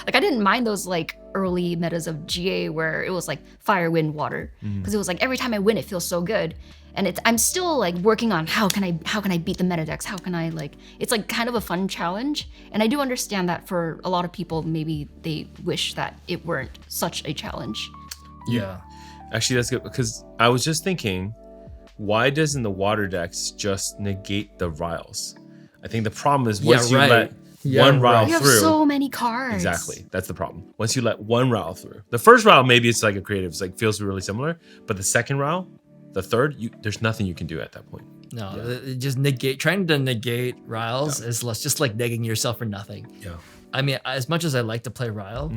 didn't mind those like early metas of GA where it was like fire, wind, water, because it was like every time I win it feels so good. And I'm still like working on how can I beat the meta decks? How can I like it's like kind of a fun challenge. And I do understand that for a lot of people maybe they wish that it weren't such a challenge. Yeah. Actually, that's good because I was just thinking, why doesn't the water decks just negate the riles? I think the problem is once you let one rile You have through. so many cards. Exactly. That's the problem. Once you let one rile through. The first rile, maybe it's like a creative, it's like feels really similar. But the second rile, the third, there's nothing you can do at that point. No, just trying to negate riles is just like negging yourself for nothing. Yeah. I mean, as much as I like to play rile,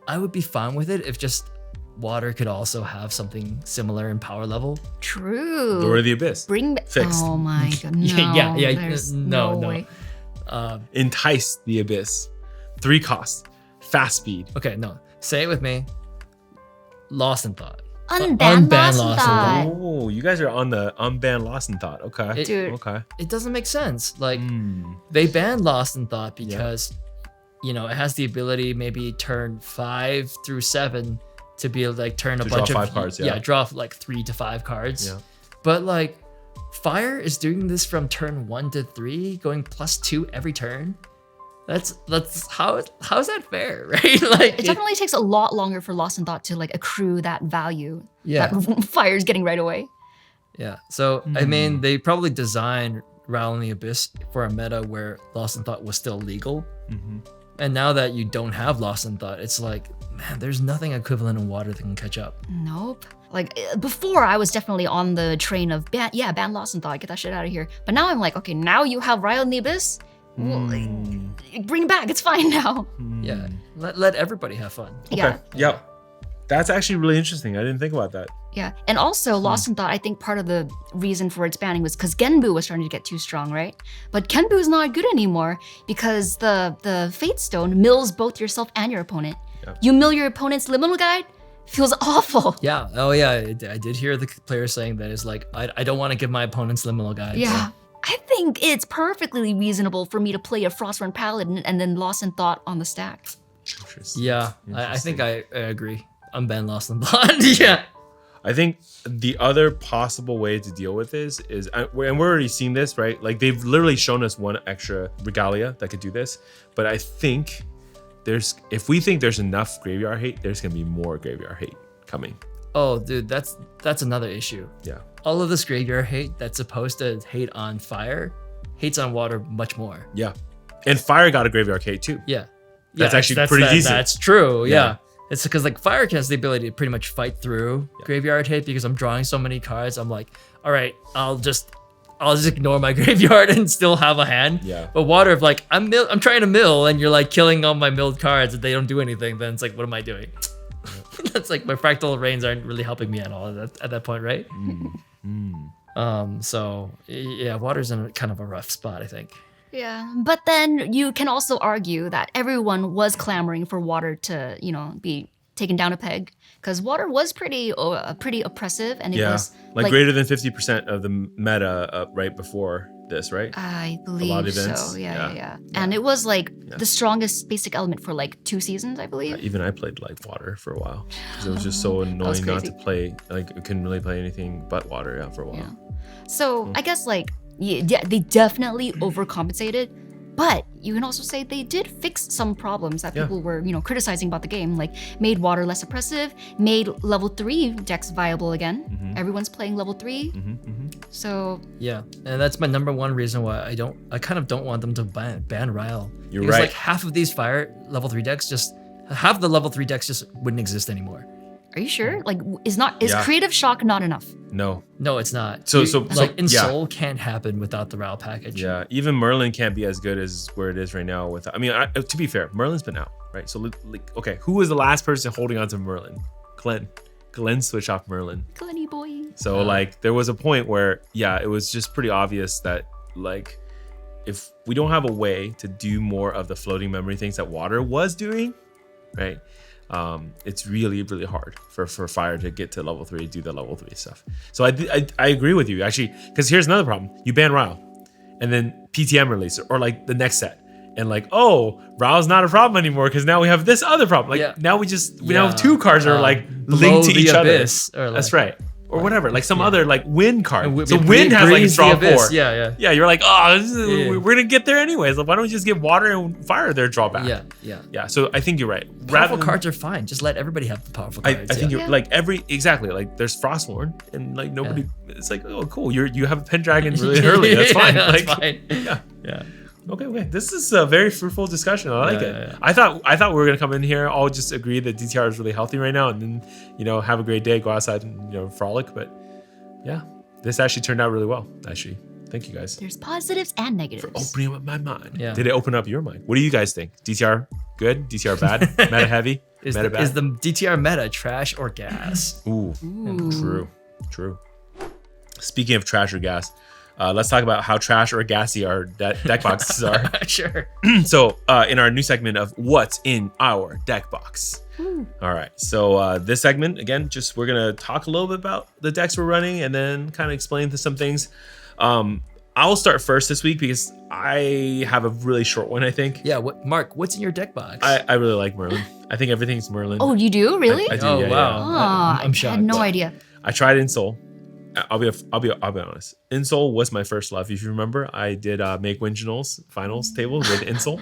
I would be fine with it if just water could also have something similar in power level. True. Door of the Abyss. Bring back. Fixed. Oh my god. No, Yeah, there's no. way. Entice the Abyss. 3 cost. Fast speed. Okay, no. Say it with me. Lost in Thought. Unban Unban Lost in Lost in Thought. Oh, you guys are on the unbanned Lost in Thought. Okay. Dude. Okay. It doesn't make sense. Like, they banned Lost in Thought because, you know, it has the ability maybe turn 5 through 7 to be like turn a To bunch draw of 5 cards, draw like 3 to 5 cards. Yeah. But like Fire is doing this from turn 1 to 3, going +2 every turn. That's how is that fair, right? Like It definitely takes a lot longer for Lost in Thought to like accrue that value Yeah. that Fire's getting right away. Yeah. So I mean, they probably designed Rattle in the Abyss for a meta where Lost in Thought was still legal. And now that you don't have Lost in Thought, it's like, man, there's nothing equivalent in water that can catch up. Nope. Like before, I was definitely on the train of ban Lost in Thought, get that shit out of here. But now I'm like, okay, now you have Rattle in the Abyss. Well, like, bring it back. It's fine now. Yeah. Let everybody have fun. Okay. Yeah. Yep. That's actually really interesting. I didn't think about that. Yeah, and also Lost in Thought, I think part of the reason for its banning was because Genbu was starting to get too strong, right? But Genbu is not good anymore because the Fate Stone mills both yourself and your opponent. Yeah. You mill your opponent's liminal guide, feels awful. Yeah. Oh yeah. I did hear the player saying that is like, I don't want to give my opponents liminal guides. Yeah. I think it's perfectly reasonable for me to play a Frostborn Paladin and then Lost in Thought on the stack. Yeah. I think I agree. Unban Lost in Thought. Yeah. I think the other possible way to deal with this is, and we're already seeing this, right? Like they've literally shown us one extra regalia that could do this. But I think if we think there's enough graveyard hate, there's gonna be more graveyard hate coming. Oh, dude, that's another issue. Yeah. All of this graveyard hate that's supposed to hate on fire, hates on water much more. Yeah. And fire got a graveyard hate too. Yeah. That's actually pretty decent. That's true. Yeah. Yeah. It's because like fire has the ability to pretty much fight through graveyard hate because I'm drawing so many cards. I'm like, all right, I'll just ignore my graveyard and still have a hand. Yeah. But water, if like I'm trying to mill and you're like killing all my milled cards and they don't do anything, then it's like, what am I doing? That's like my fractal rains aren't really helping me at all at that point, right? So yeah, water's in kind of a rough spot, I think. Yeah, but then you can also argue that everyone was clamoring for water to, be taken down a peg because water was pretty oppressive, and it was like greater than 50% of the meta right before this, right? I A lot of believe events. so. Yeah. And it was like the strongest basic element for like 2 seasons, I believe. Even I played like water for a while because it was just so annoying not to play. Like I couldn't really play anything but water for a while. Yeah. So I guess like they definitely overcompensated, but you can also say they did fix some problems that people were, criticizing about the game, like made water less oppressive, made level 3 decks viable again. Everyone's playing level 3. So yeah, and that's my number one reason why I kind of don't want them to ban Ryle. You're because right. like half of these fire level 3 decks half the level 3 decks just wouldn't exist anymore. Are you sure? Like, is Yeah. creative shock not enough? No. No, it's not. So in yeah. Soul can't happen without the RAL package. Yeah, even Merlin can't be as good as where it is right now. To be fair, Merlin's been out, right? So, okay, who was the last person holding on to Merlin? Glenn switched off Merlin. Glenny boy. So, there was a point where, it was just pretty obvious that, if we don't have a way to do more of the floating memory things that water was doing, right? It's really, really hard for fire to get to level 3, do the level 3 stuff. So I agree with you, actually, because here's another problem. You ban Ryle, and then PTM release, or the next set. And Ryle's not a problem anymore because now we have this other problem. Now we now have 2 cards that are linked to each other. That's right. Or whatever, some other wind card. So wind has a draw 4. Yeah. You're we're gonna get there anyways. Why don't we just give water and fire their drawback? Yeah. So I think you're right. Powerful cards are fine. Just let everybody have the powerful cards. I think you're there's Frostborn and nobody. It's oh cool. You have a Pendragon really early. That's fine. That's fine. Yeah. Okay. This is a very fruitful discussion. I like it. Yeah. I thought we were gonna come in here all just agree that DTR is really healthy right now, and then have a great day, go outside and frolic. But yeah, this actually turned out really well. Actually, thank you guys. There's positives and negatives. For opening up my mind. Yeah. Did it open up your mind? What do you guys think? DTR good? DTR bad? Meta heavy? Meta bad? Is the DTR meta trash or gas? Ooh. True. Speaking of trash or gas. Let's talk about how trash or gassy our deck boxes are. Sure. So in our new segment of what's in our deck box. All right. So this segment, again, we're going to talk a little bit about the decks we're running and then kind of explain some things. I'll start first this week because I have a really short one, I think. Yeah. Mark, what's in your deck box? I really like Merlin. I think everything's Merlin. Oh, you do? Really? I do, wow. Yeah. I'm shocked. I had no idea. I tried in Soul. I'll be honest. Insole was my first love. If you remember, I did make Winginals finals table with Insole.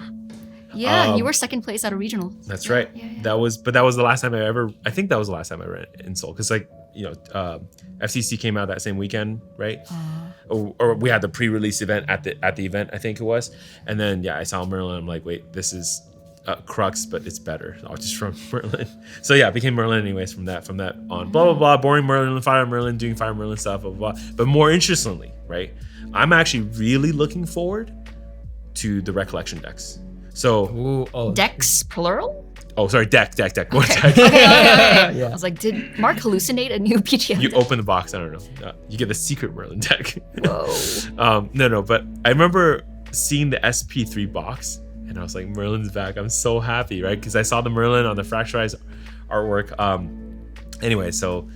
Yeah, you were second place at a regional. That's right. Yeah. That was the last time I think that was the last time I ran Insole because FCC came out that same weekend, right? Or we had the pre-release event at the event, I think it was, and then I saw Merlin. I'm like, wait, this is Crux, but it's better. I'll just run Merlin. So yeah, it became Merlin anyways from that on. Blah blah blah. Boring Merlin, Fire Merlin, doing Fire Merlin stuff. Blah blah blah. But more interestingly, right? I'm actually really looking forward to the Recollection decks. So decks plural. Oh, sorry, deck. What deck? Okay. I was like, did Mark hallucinate a new PTM? You open the box. I don't know. You get the secret Merlin deck. Whoa. No, but I remember seeing the SP3 box. And I was like, Merlin's back. I'm so happy, right? Because I saw the Merlin on the Fracturized artwork. Anyway, so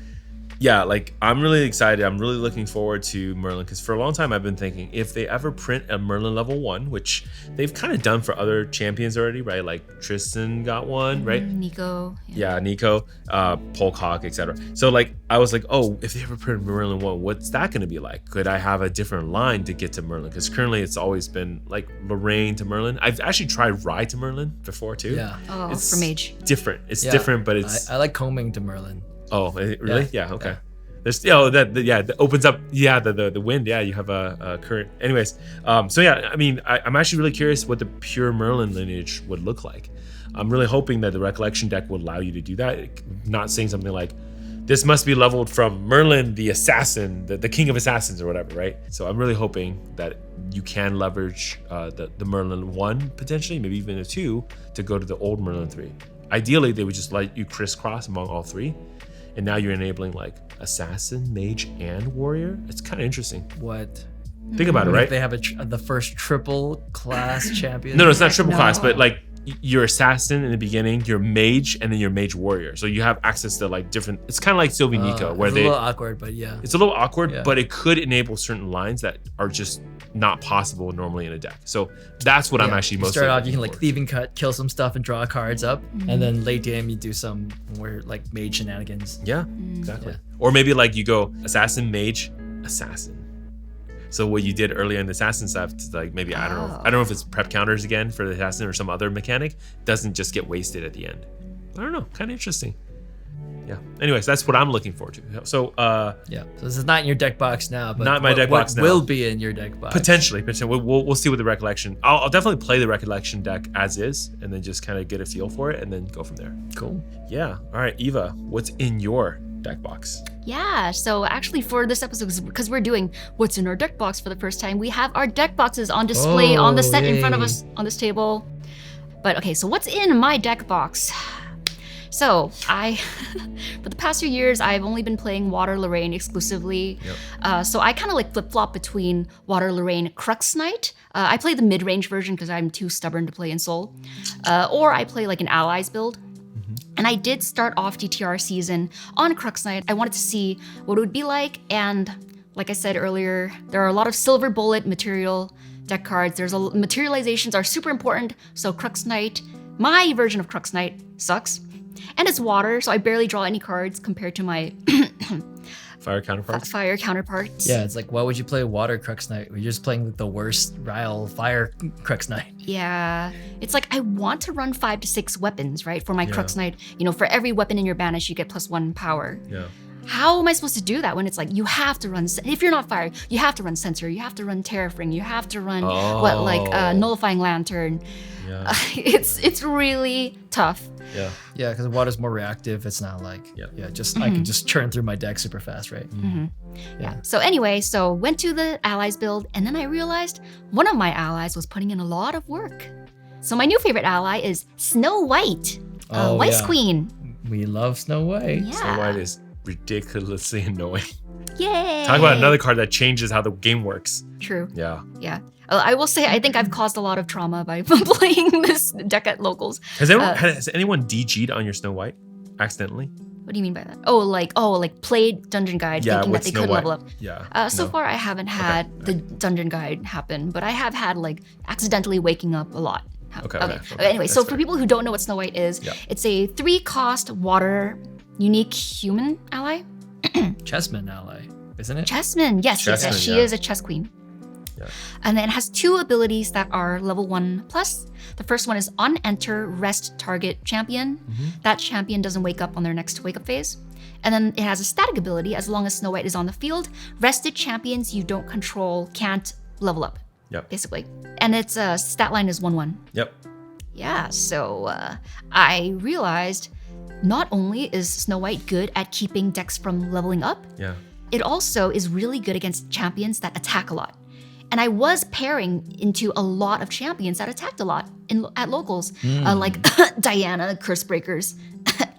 yeah, I'm really excited. I'm really looking forward to Merlin because for a long time I've been thinking if they ever print a Merlin level 1, which they've kind of done for other champions already, right? Like Tristan got one, right? Nico. Yeah, Nico, Polkhawk, etc. So I was like, oh, if they ever print Merlin 1, what's that going to be like? Could I have a different line to get to Merlin? Because currently it's always been Lorraine to Merlin. I've actually tried Rye to Merlin before too. Yeah. Oh, it's for Mage. Different. It's different, but it's. I like combing to Merlin. Oh, really? Yeah. Okay. Yeah. There's that opens up the wind. Yeah, you have a current. Anyways, so yeah, I mean, I'm actually really curious what the pure Merlin lineage would look like. I'm really hoping that the Recollection deck will allow you to do that. Not saying something like this must be leveled from Merlin the Assassin, the King of Assassins or whatever, right? So I'm really hoping that you can leverage the Merlin 1 potentially, maybe even a 2 to go to the old Merlin 3. Ideally, they would just let you crisscross among all 3. And now you're enabling Assassin, Mage, and Warrior. It's kind of interesting. What? Think about it, right? If they have the first triple class champion. No, it's not triple class, but you're Assassin in the beginning, you're Mage, and then you're Mage Warrior. So you have access to different. It's kind of like Sylvie Nico, where it's a little awkward, but yeah. It's a little awkward, but it could enable certain lines that are just not possible normally in a deck. So that's what I'm actually most. Start off, you can Thieving Cut, kill some stuff, and draw cards up, and then late game you do some more Mage shenanigans. Yeah, exactly. Yeah. Or maybe you go Assassin, Mage, Assassin. So what you did earlier in the Assassin stuff, maybe I don't know if it's prep counters again for the Assassin or some other mechanic, doesn't just get wasted at the end. I don't know, kind of interesting. yeah. Anyways, that's what I'm looking forward to. So Yeah. So this is not in your deck box now, but Not my deck box now. will be in your deck box. potentially. We'll see with the recollection. I'll definitely play the recollection deck as is, and then just kind of get a feel for it, and then go from there. Cool. Yeah. All right, Eva, what's in your deck box? Yeah, so actually for this episode, because we're doing what's in our deck box for the first time, we have our deck boxes on display on the set in front of yay. us on this table. But okay, so what's in my deck box? So for the past few years, I've only been playing Water Lorraine exclusively. So I kind of like flip-flop between Water Lorraine Crux Knight. I play the mid-range version because I'm too stubborn to play in Soul. Or I play like an Allies build. And I did start off DTR season on Crux Knight. I wanted to see what it would be like. And like I said earlier, there are a lot of silver bullet material deck cards. Materializations are super important. So Crux Knight, my version of Crux Knight sucks. And it's water, so I barely draw any cards compared to my Fire counterparts? fire counterparts. Yeah, it's like, why would you play Water Crux Knight? You're just playing the worst Ryle Fire Crux Knight. Yeah. It's like I want to run 5 to 6 weapons, right? For my Crux Knight. You know, for every weapon in your banish, you get +1 power. Yeah. How am I supposed to do that when it's like you have to run, if you're not fire, you have to run Sensor, you have to run Terrafring, you have to run Nullifying Lantern. Yeah. It's really tough. Yeah. Yeah, because water's more reactive. It's not like, I can just churn through my deck super fast, right? Yeah. So anyway, went to the allies build, and then I realized one of my allies was putting in a lot of work. So my new favorite ally is Snow White, White's Queen. We love Snow White. Yeah. Snow White is ridiculously annoying. Yay! Talk about another card that changes how the game works. True. Yeah. Yeah. I will say I think I've caused a lot of trauma by playing this deck at locals. Has anyone DG'd on your Snow White accidentally? What do you mean by that? Like played Dungeon Guide thinking that they could level up. Yeah. So far I haven't had the Dungeon Guide happen, but I have had like accidentally waking up a lot. Okay. Anyway, so That's for fair. people who don't know what Snow White is, it's a 3-cost water unique human ally. Chessman ally, isn't it? Chessman, yes, Chessman, she yeah. is a chess queen. Yeah. And then it has 2 abilities that are level 1+. The first one is on enter, rest target champion. That champion doesn't wake up on their next wake up phase. And then it has a static ability. As long as Snow White is on the field, rested champions you don't control can't level up. Yep. Basically. And its stat line is 1/1. Yep. Yeah, so I realized not only is Snow White good at keeping decks from leveling up, Yeah. it also is really good against champions that attack a lot. And I was pairing into a lot of champions that attacked a lot at locals, like Diana, Curse Breakers.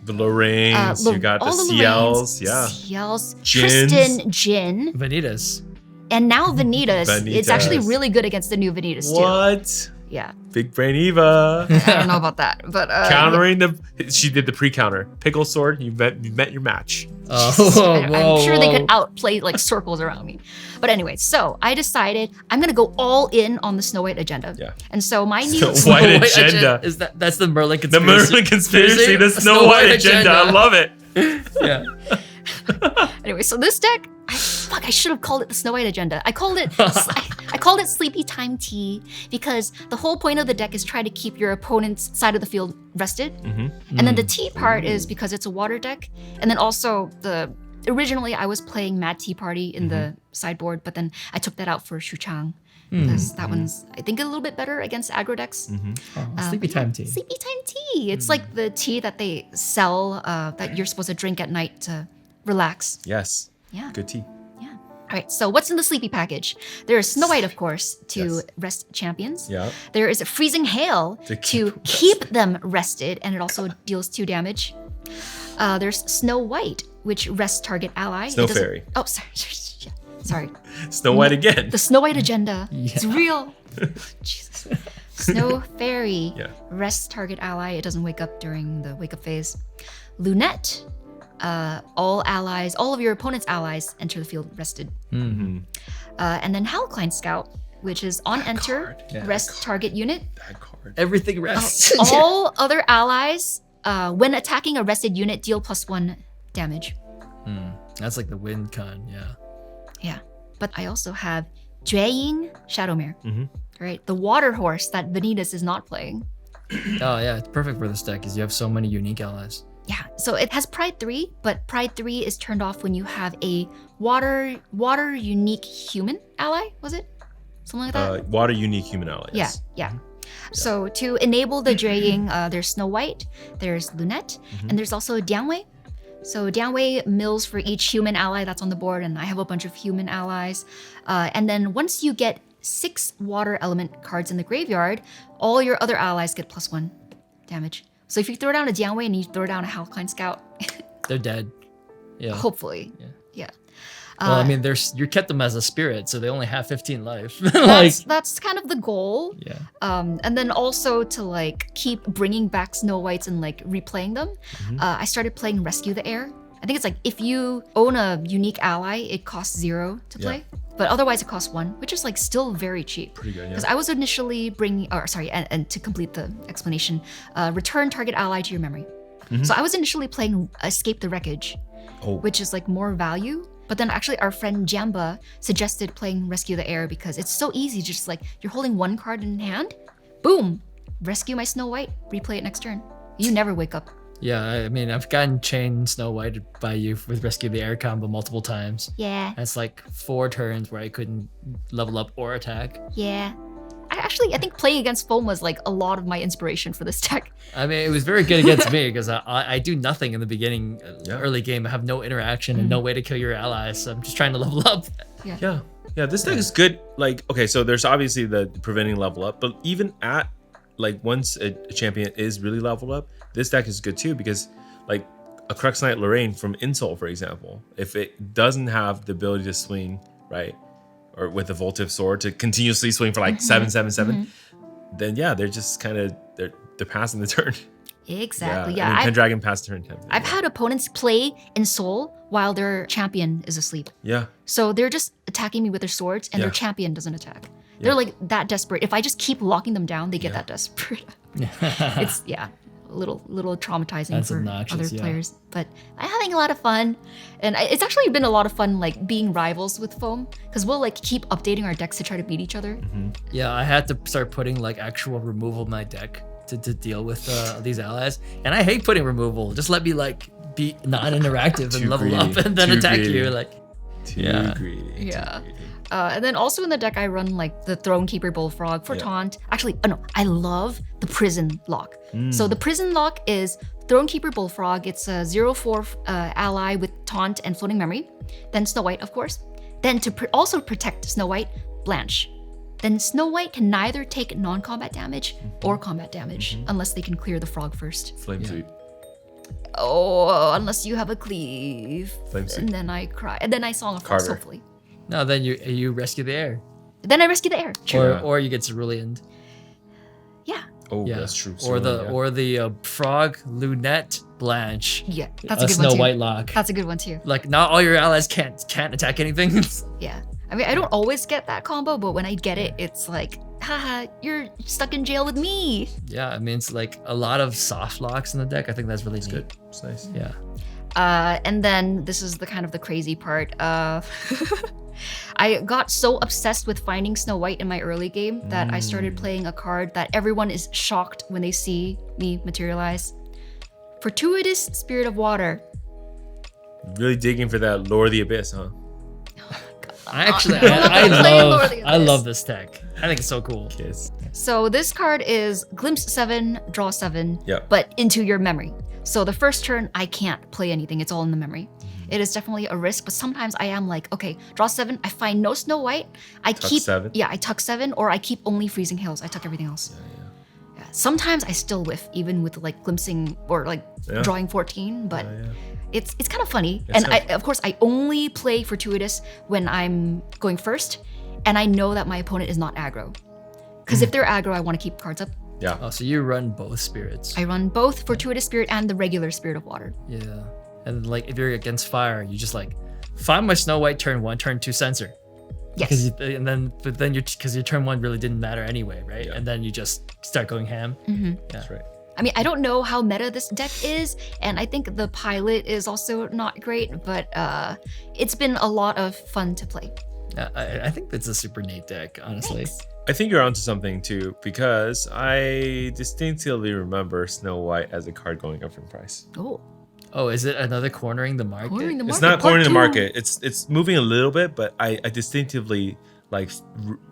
The Lorraines, you got the all CLs, CLs, Jins. Tristan, Jin, Vanitas. and now Vanitas. It's actually Vanitas. really good against the new Vanitas too. What? Yeah, Big Brain Eva. I don't know about that, but Countering she did the pre-counter. Pickle Sword, you met your match. I'm sure they could outplay like circles around me. But anyway, so I decided I'm gonna go all in on the Snow White agenda. Yeah. And so my new Snow White agenda. Is that's the Merlin The conspiracy? Merlin conspiracy, the Snow White agenda. I love it. Yeah. Anyway, so this deck, I should have called it the Snow White agenda. I called it Sleepy Time Tea because the whole point of the deck is try to keep your opponent's side of the field rested. And then the tea part is because it's a water deck. And then also originally I was playing Mad Tea Party in the sideboard, but then I took that out for Shuchang. Because that one's, I think, a little bit better against aggro decks. Sleepy Time Tea. Sleepy Time Tea. It's like the tea that they sell that you're supposed to drink at night to relax. Yes. Yeah. Good tea. Yeah. All right. So what's in the Sleepy package? There is Snow White, of course, to rest champions. Yeah. There is a Freezing Hail To to keep keep them rested, and it also deals 2 damage. There's Snow White, which rests target ally. Snow It doesn't- Fairy. Oh, sorry. Snow White again. The Snow White agenda. It's real. Jesus. Snow Fairy. Yeah. Rests target ally. It doesn't wake up during the wake up phase. Lunette. All of your opponent's allies enter the field rested. And then Halcline Scout, which is on enter, rest target unit. Bad card. Everything rests. All other allies, when attacking a rested unit, deal +1 damage. That's like the wind con, yeah. Yeah. But I also have Jaying Shadowmare. Right? The water horse that Vanitas is not playing. Oh yeah, it's perfect for this deck because you have so many unique allies. Yeah, so it has Pride 3, but Pride 3 is turned off when you have a water unique human ally, was it? Something like that? Water unique human ally. Yeah, Yes. yeah. So to enable the Draying, there's Snow White, there's Lunette, and there's also Dianwei. So Dianwei mills for each human ally that's on the board, and I have a bunch of human allies. And then once you get 6 water element cards in the graveyard, all your other allies get +1 damage. So if you throw down a Dianwei and you throw down a Halcyon Scout, They're dead. Yeah. hopefully. Yeah. Yeah. Well, I mean, you kept them as a spirit, so they only have 15 life. like, That's kind of the goal. yeah. And then also to like keep bringing back Snow Whites and like replaying them, I started playing Rescue the Air. I think it's like if you own a unique ally, it costs 0 to play, but otherwise it costs 1, which is like still very cheap. Pretty good, Because yeah. I was initially and to complete the explanation, return target ally to your memory. So I was initially playing Escape the Wreckage, which is like more value. But then actually our friend Jamba suggested playing Rescue the Air because it's so easy, just like you're holding 1 card in hand, boom, rescue my Snow White, replay it next turn. You never wake up. Yeah, I mean, I've gotten chain Snow White by you with Rescue the Air combo multiple times. Yeah, That's like 4 turns where I couldn't level up or attack. yeah. I think playing against Fome was like a lot of my inspiration for this deck. I mean, it was very good against me because I do nothing in the beginning, early game. I have no interaction and no way to kill your allies. So I'm just trying to level up. Yeah. Yeah, this deck is good. Like, okay, so there's obviously the preventing level up, but even at like once a champion is really leveled up, this deck is good too because like a Crux Knight Lorraine from Insult, for example, if it doesn't have the ability to swing, right, or with a Voltive Sword to continuously swing for like 7/7/7, then yeah, they're just kind of they're passing the turn. Exactly. I mean, Pendragon passed turn 10. I've had opponents play in Soul while their champion is asleep. Yeah. So they're just attacking me with their swords and their champion doesn't attack. They're like that desperate. If I just keep locking them down, they get that desperate. It's a little traumatizing That's for obnoxious, other yeah. players. But I'm having a lot of fun. And it's actually been a lot of fun like being rivals with Fome because we'll like keep updating our decks to try to beat each other. Yeah, I had to start putting like actual removal in my deck to deal with these allies. And I hate putting removal. Just let me like be non-interactive and level up and then attack you. Like, Too greedy. Yeah. And then also in the deck, I run like the Thronekeeper Bullfrog for taunt. Actually, no, I love the Prison Lock. So the Prison Lock is Thronekeeper Bullfrog. It's a 0/4 ally with taunt and floating memory. Then Snow White, of course. Then to also protect Snow White, Blanche. Then Snow White can neither take non-combat damage or combat damage unless they can clear the frog first. Flame Sweep. Oh, unless you have a cleave. Flame Sweep. And then I cry. And then I Song of Frost, Carter. hopefully. no, then you rescue the air. Then I rescue the air. True. Or you get cerulean. Yeah. Oh, Yeah. that's true. Or the frog, Lunette, Blanche. Yeah. That's a a good Snow one too. White lock. That's a good one too. Like not all your allies can't attack anything. Yeah. I mean, I don't always get that combo, but when I get it, it's like, haha, you're stuck in jail with me. Yeah, I mean it's like a lot of soft locks in the deck. I think that's really neat. good. It's nice. Yeah. And then this is the kind of the crazy part. I got so obsessed with finding Snow White in my early game that I started playing a card that everyone is shocked when they see me materialize. Fortuitous Spirit of Water. Really digging for that Lord of the Abyss, huh? I love this deck. I think it's so cool. Kiss. So this card is Glimpse 7, Draw 7, Yep. but into your memory. So the first turn, I can't play anything. It's all in the memory. It is definitely a risk, but sometimes I am like, okay, draw 7, I find no Snow White. I keep 7. Yeah, I tuck 7, or I keep only Freezing Hills. I tuck everything else. Yeah. Sometimes I still whiff, even with like glimpsing or like drawing 14, but it's kind of funny. And of course, I only play Fortuitous when I'm going first, and I know that my opponent is not aggro. Because if they're aggro, I want to keep cards up. Yeah. Oh, so you run both spirits. I run both Fortuitous Spirit and the regular Spirit of Water. Yeah. And like if you're against fire, you just like find my Snow White turn 1, turn 2 censor. Yes. Because your turn 1 really didn't matter anyway, right? Yeah. And then you just start going ham. That's right. I mean, I don't know how meta this deck is, and I think the pilot is also not great, but it's been a lot of fun to play. I think that's a super neat deck, honestly. Thanks. I think you're onto something too, because I distinctly remember Snow White as a card going up in price. Oh. Oh, is it another cornering the market? Cornering the It's market, not cornering the part market. It's moving a little bit, but I distinctively like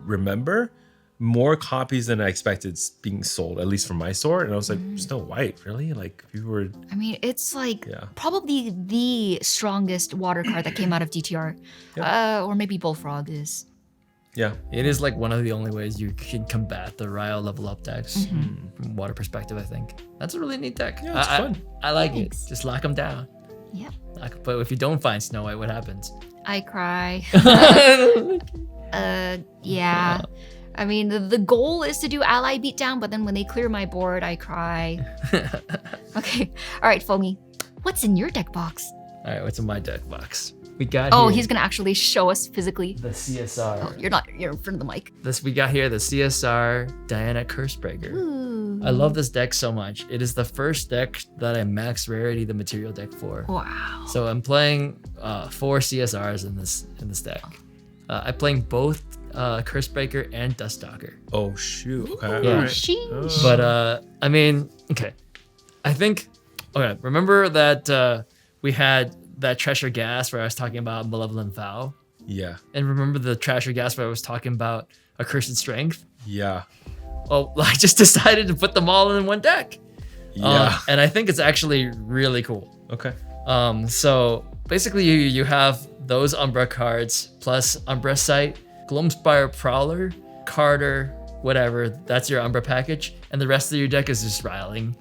remember more copies than I expected being sold, at least from my store. And I was like, Snow White, really? Like people were. I mean, it's like probably the strongest water card that came out of DTR, or maybe Bullfrog is. Yeah. It is like one of the only ways you can combat the Ryo level up decks from water perspective, I think. That's a really neat deck. Yeah, it's fun. I like Thanks. it. Just lock them down. Yep. But if you don't find Snow White, what happens? I cry. Yeah. I mean, the goal is to do ally beatdown, but then when they clear my board, I cry. Okay. All right, Fome. What's in your deck box? All right, what's in my deck box? We got Oh, here he's gonna actually show us physically. the CSR. Oh, you're in front of the mic. We got here the CSR Diana Cursebreaker. Ooh. I love this deck so much. It is the first deck that I max rarity the material deck for. Wow. So I'm playing 4 CSRs in this deck. I'm playing both Cursebreaker and Duststalker. Oh shoot. Okay. Yeah. All right. Sheesh. But I mean, okay. I think remember that we had that Treasure Gas where I was talking about Malevolent Vow? Yeah. And remember the Treasure Gas where I was talking about Accursed Strength? Yeah. Well, I just decided to put them all in one deck. Yeah. And I think it's actually really cool. Okay. So basically you have those Umbra cards plus Umbra Sight, Gloamspire Prowler, Carter, whatever. That's your Umbra package. And the rest of your deck is just riling.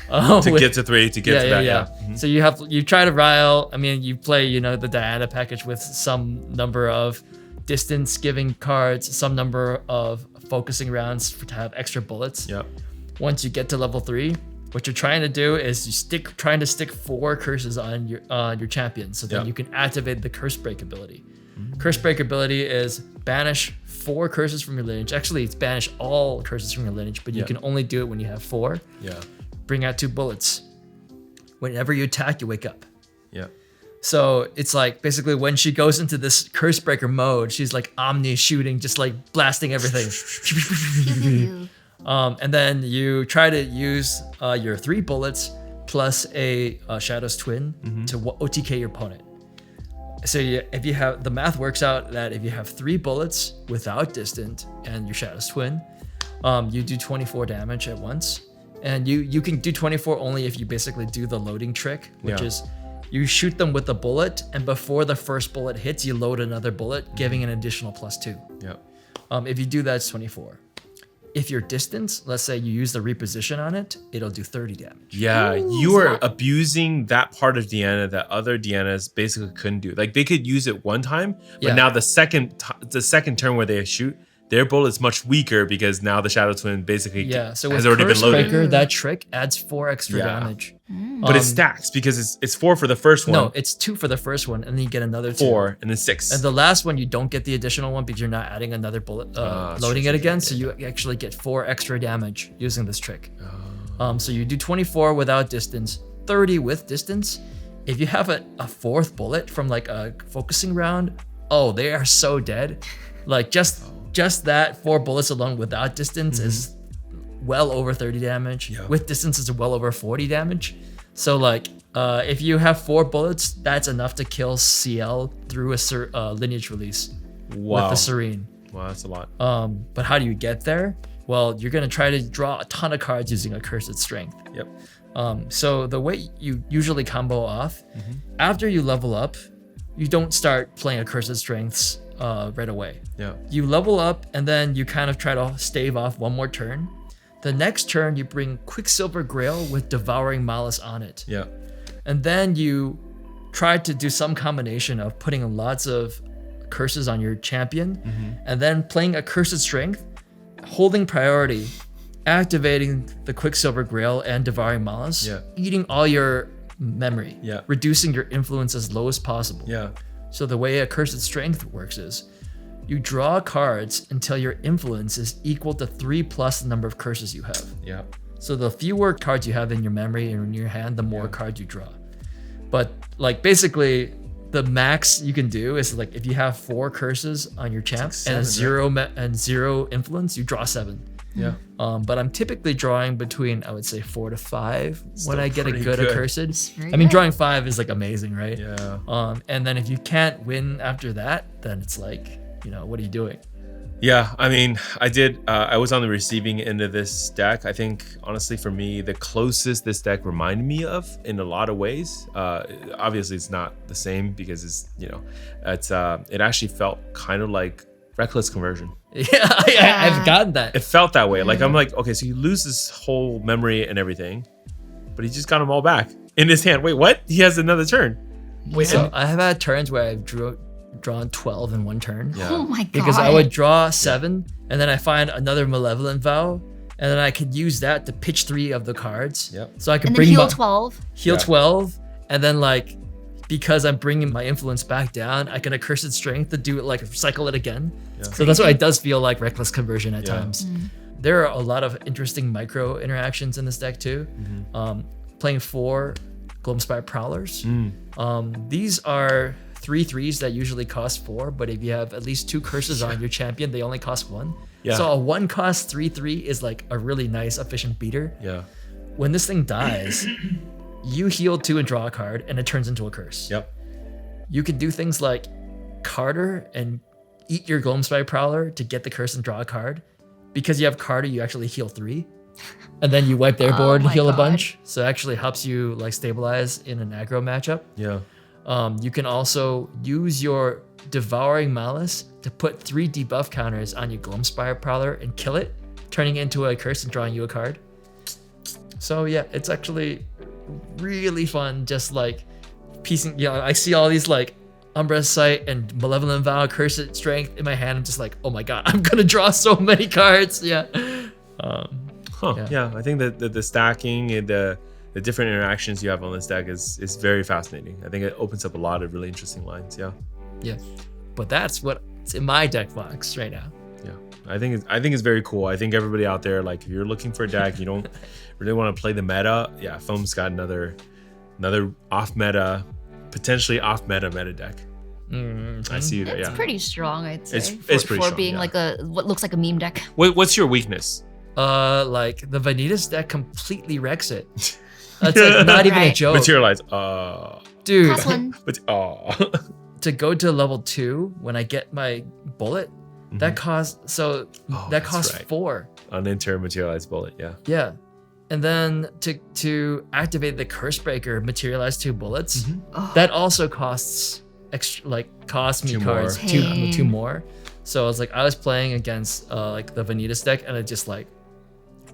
To get to 3, to get to that. Yeah. So you try to rile. I mean, you play, the Diana package with some number of distance giving cards, some number of focusing rounds to have extra bullets. Yep. Once you get to level 3, what you're trying to do is trying to stick 4 curses on your champion, so then you can activate the Curse Break ability. Curse Break ability is banish 4 curses from your lineage. Actually, it's banish all curses from your lineage, but you can only do it when you have 4. Yeah. Bring out 2 bullets. Whenever you attack, you wake up. Yeah. So it's like basically when she goes into this Curse Breaker mode, she's like Omni shooting, just like blasting everything. And then you try to use your 3 bullets plus a Shadow's Twin to OTK your opponent. So if you have, the math works out that if you have 3 bullets without distant and your Shadow's Twin, you do 24 damage at once. And you can do 24 only if you basically do the loading trick, which is you shoot them with a bullet, and before the first bullet hits, you load another bullet, giving an additional +2. Yep. If you do that, it's 24. If your distance, let's say you use the reposition on it, it'll do 30 damage. Yeah, Ooh, you are so- abusing that part of Deanna that other Deannas basically couldn't do. Like they could use it one time, but now the second turn where they shoot, their bullet's much weaker because now the Shadow Twin basically So has with already been loaded. Cursebreaker, that trick adds 4 extra damage. But it stacks because it's 4 for the first one. No, it's 2 for the first one, and then you get another 2. 4 and then 6. And the last one, you don't get the additional one because you're not adding another bullet, loading it again. So you actually get 4 extra damage using this trick. So you do 24 without distance, 30 with distance. If you have a 4th bullet from like a focusing round, they are so dead. Like just that 4 bullets alone without distance is well over 30 damage. With distance, it's well over 40 damage. So like, if you have 4 bullets, that's enough to kill CL through a lineage release with the Serene. Wow, that's a lot. But how do you get there? Well, you're gonna try to draw a ton of cards using Accursed Strength. Yep. So the way you usually combo off, after you level up, you don't start playing Accursed Strengths right away. Yeah. You level up and then you kind of try to stave off one more turn. The next turn, you bring Quicksilver Grail with Devouring Malice on it. Yeah. And then you try to do some combination of putting lots of curses on your champion and then playing Accursed Strength, holding priority, activating the Quicksilver Grail and Devouring Malice, eating all your memory, reducing your influence as low as possible. Yeah. So the way Accursed Strength works is you draw cards until your influence is equal to 3 plus the number of curses you have. Yeah. So the fewer cards you have in your memory and in your hand, the more cards you draw. But like basically the max you can do is like if you have 4 curses on your champ like 7, and zero influence, you draw 7. Yeah. But I'm typically drawing between, I would say, 4 to 5 when Still I get a pretty good good. accursed. very I mean, good. drawing 5 is like amazing, right? Yeah. And then if you can't win after that, then it's like, what are you doing? Yeah, I mean, I was on the receiving end of this deck. I think, honestly, for me, the closest this deck reminded me of in a lot of ways. Obviously, it's not the same because it actually felt kind of like Reckless Conversion. Yeah, I've gotten that. It felt that way. Like, I'm like, okay, so you lose this whole memory and everything, but he just got them all back in his hand. Wait, what? He has another turn. Wait, so I have had turns where I've drawn 12 in one turn. Yeah. Oh my god. Because I would draw 7, and then I find another Malevolent Vow, and then I could use that to pitch 3 of the cards. Yep. So I could and then bring heal my, 12. heal Yeah. 12, and then like, because I'm bringing my influence back down, I can Accursed Strength to do it, like cycle it again. Yeah. So that's why it does feel like Reckless Conversion at Yeah. times. There are a lot of interesting micro interactions in this deck too. Playing 4 Gloamspire Prowlers. These are 3/3s that usually cost 4, but if you have at least 2 curses on your champion, they only cost 1. Yeah. So a 1 cost 3/3 is like a really nice efficient beater. Yeah. When this thing dies, you heal 2 and draw a card, and it turns into a curse. Yep. You can do things like Carter and eat your Gloamspire Prowler to get the curse and draw a card. Because you have Carter, you actually heal 3. And then you wipe their board and my heal a God. bunch. So it actually helps you like stabilize in an aggro matchup. Yeah. You can also use your Devouring Malice to put 3 debuff counters on your Gloamspire Prowler and kill it, turning it into a curse and drawing you a card. So yeah, it's actually really fun just like piecing, I see all these like Umbra Sight and Malevolent Vow, Cursed Strength in my hand. I'm just like, oh my god, I'm gonna draw so many cards. Yeah. Yeah. I think that the stacking and the different interactions you have on this deck is very fascinating. I think it opens up a lot of really interesting lines. Yeah. Yeah. But that's what's in my deck box right now. Yeah. I think it's very cool. I think everybody out there, like if you're looking for a deck, you don't really want to play the meta. Yeah, Fome's got another off meta, potentially off meta deck. I see you there. It's Yeah. pretty strong, I'd say. It's pretty for strong, being yeah. like what looks like a meme deck. What's your weakness? Like the Vanitas deck completely wrecks it. That's like not even a Right. joke. Materialize. Dude, Pass one. But to go to level 2 when I get my bullet, that costs that's costs right. 4. uninter materialized bullet. Yeah. Yeah. And then to activate the Curse Breaker, materialize 2 bullets. That also costs cost me 2 cards more. 2 more. So it's like I was playing against like the Vanitas deck, and it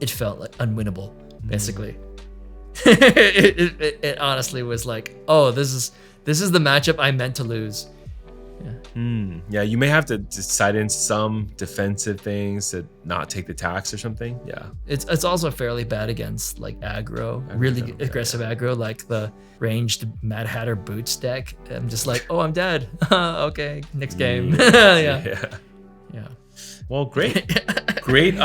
felt like unwinnable, basically. it honestly was like, oh, this is the matchup I meant to lose. Yeah, you may have to decide in some defensive things to not take the tax or something. Yeah. It's also fairly bad against like aggro, really yeah, aggressive aggro, like the ranged Mad Hatter Boots deck. I'm just like, oh, I'm dead. Okay, next game. Yeah. Well, great. Great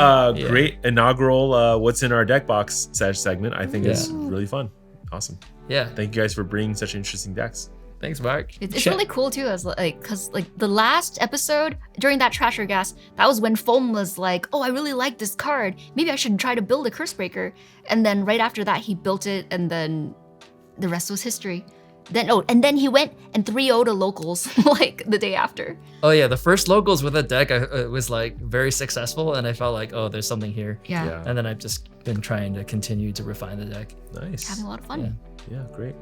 inaugural what's in our deck box segment. I think is really fun. Awesome. Yeah. Thank you guys for bringing such interesting decks. Thanks, Mark. It's really cool too, as like, cause like the last episode during that Trasher Gas, that was when Fome was like, "Oh, I really like this card. Maybe I should try to build a Curse Breaker." And then right after that, he built it, and then the rest was history. And then he went and 3-0'd a locals like the day after. Oh yeah, the first locals with that deck was like very successful, and I felt like, oh, there's something here. Yeah. And then I've just been trying to continue to refine the deck. Nice. Having a lot of fun. Yeah, great.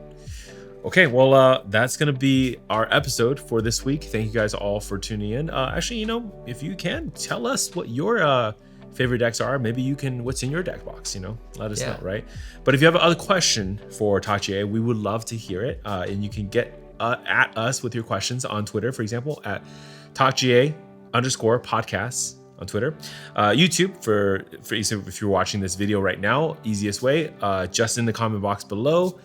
Okay, well, that's going to be our episode for this week. Thank you guys all for tuning in. Actually, if you can, tell us what your favorite decks are. Maybe what's in your deck box, let us know, right? But if you have another question for TalkGA, we would love to hear it. And you can get at us with your questions on Twitter, for example, at TalkGA_podcasts on Twitter. YouTube, for if you're watching this video right now, easiest way, just in the comment box below.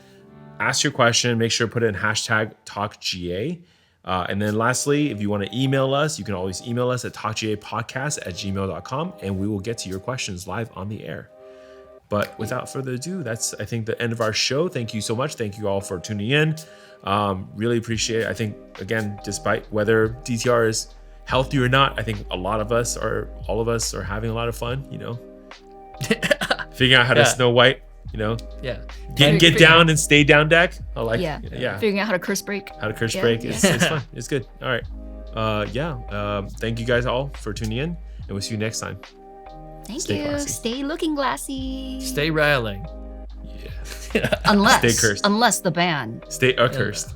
Ask your question, make sure to put it in hashtag TalkGA. And then lastly, if you want to email us, you can always email us at talkgapodcast@gmail.com, and we will get to your questions live on the air. But without further ado, that's, I think, the end of our show. Thank you so much. Thank you all for tuning in. Really appreciate it. I think, again, despite whether DTR is healthy or not, I think all of us are having a lot of fun, Figuring out how to Snow White, you know, Yeah. get down and stay down deck. I like, Yeah. yeah. Figuring out how to curse break. How to curse Yeah. break. It's fun. It's good. All right. Thank you guys all for tuning in, and we'll see you next time. Thank Stay you. classy. Stay looking glassy. Stay riling. Yeah. Unless, Stay cursed. Unless the ban. Stay accursed.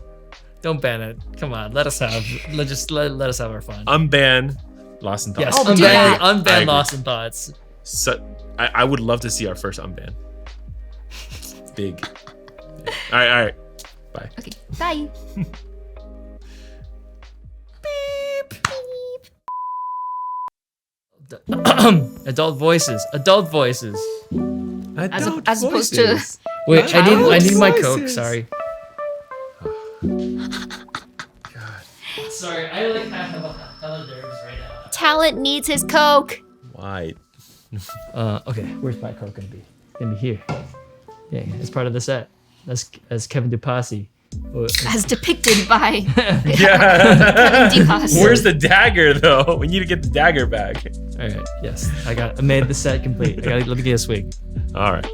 Don't ban it. Come on, let us have our fun. Unban Lost in Thoughts. Yes, Oh, do unban, that. I unban agree. Lost in Thoughts. So, I would love to see our first unban. Big. All right. Bye. Okay. Bye. Adult voices. Adult voices. As opposed to. Wait, I need my Coke. voices. Sorry. God. Sorry, I like have a hella nerves right now. Talent needs his Coke. Why? Okay, where's my Coke gonna be? Gonna be here. Yeah, it's part of the set. As Kevin DePassy. As depicted by Yeah. Kevin DePass. Where's the dagger though? We need to get the dagger back. All right, yes, I made the set complete. Let me get a swig. All right.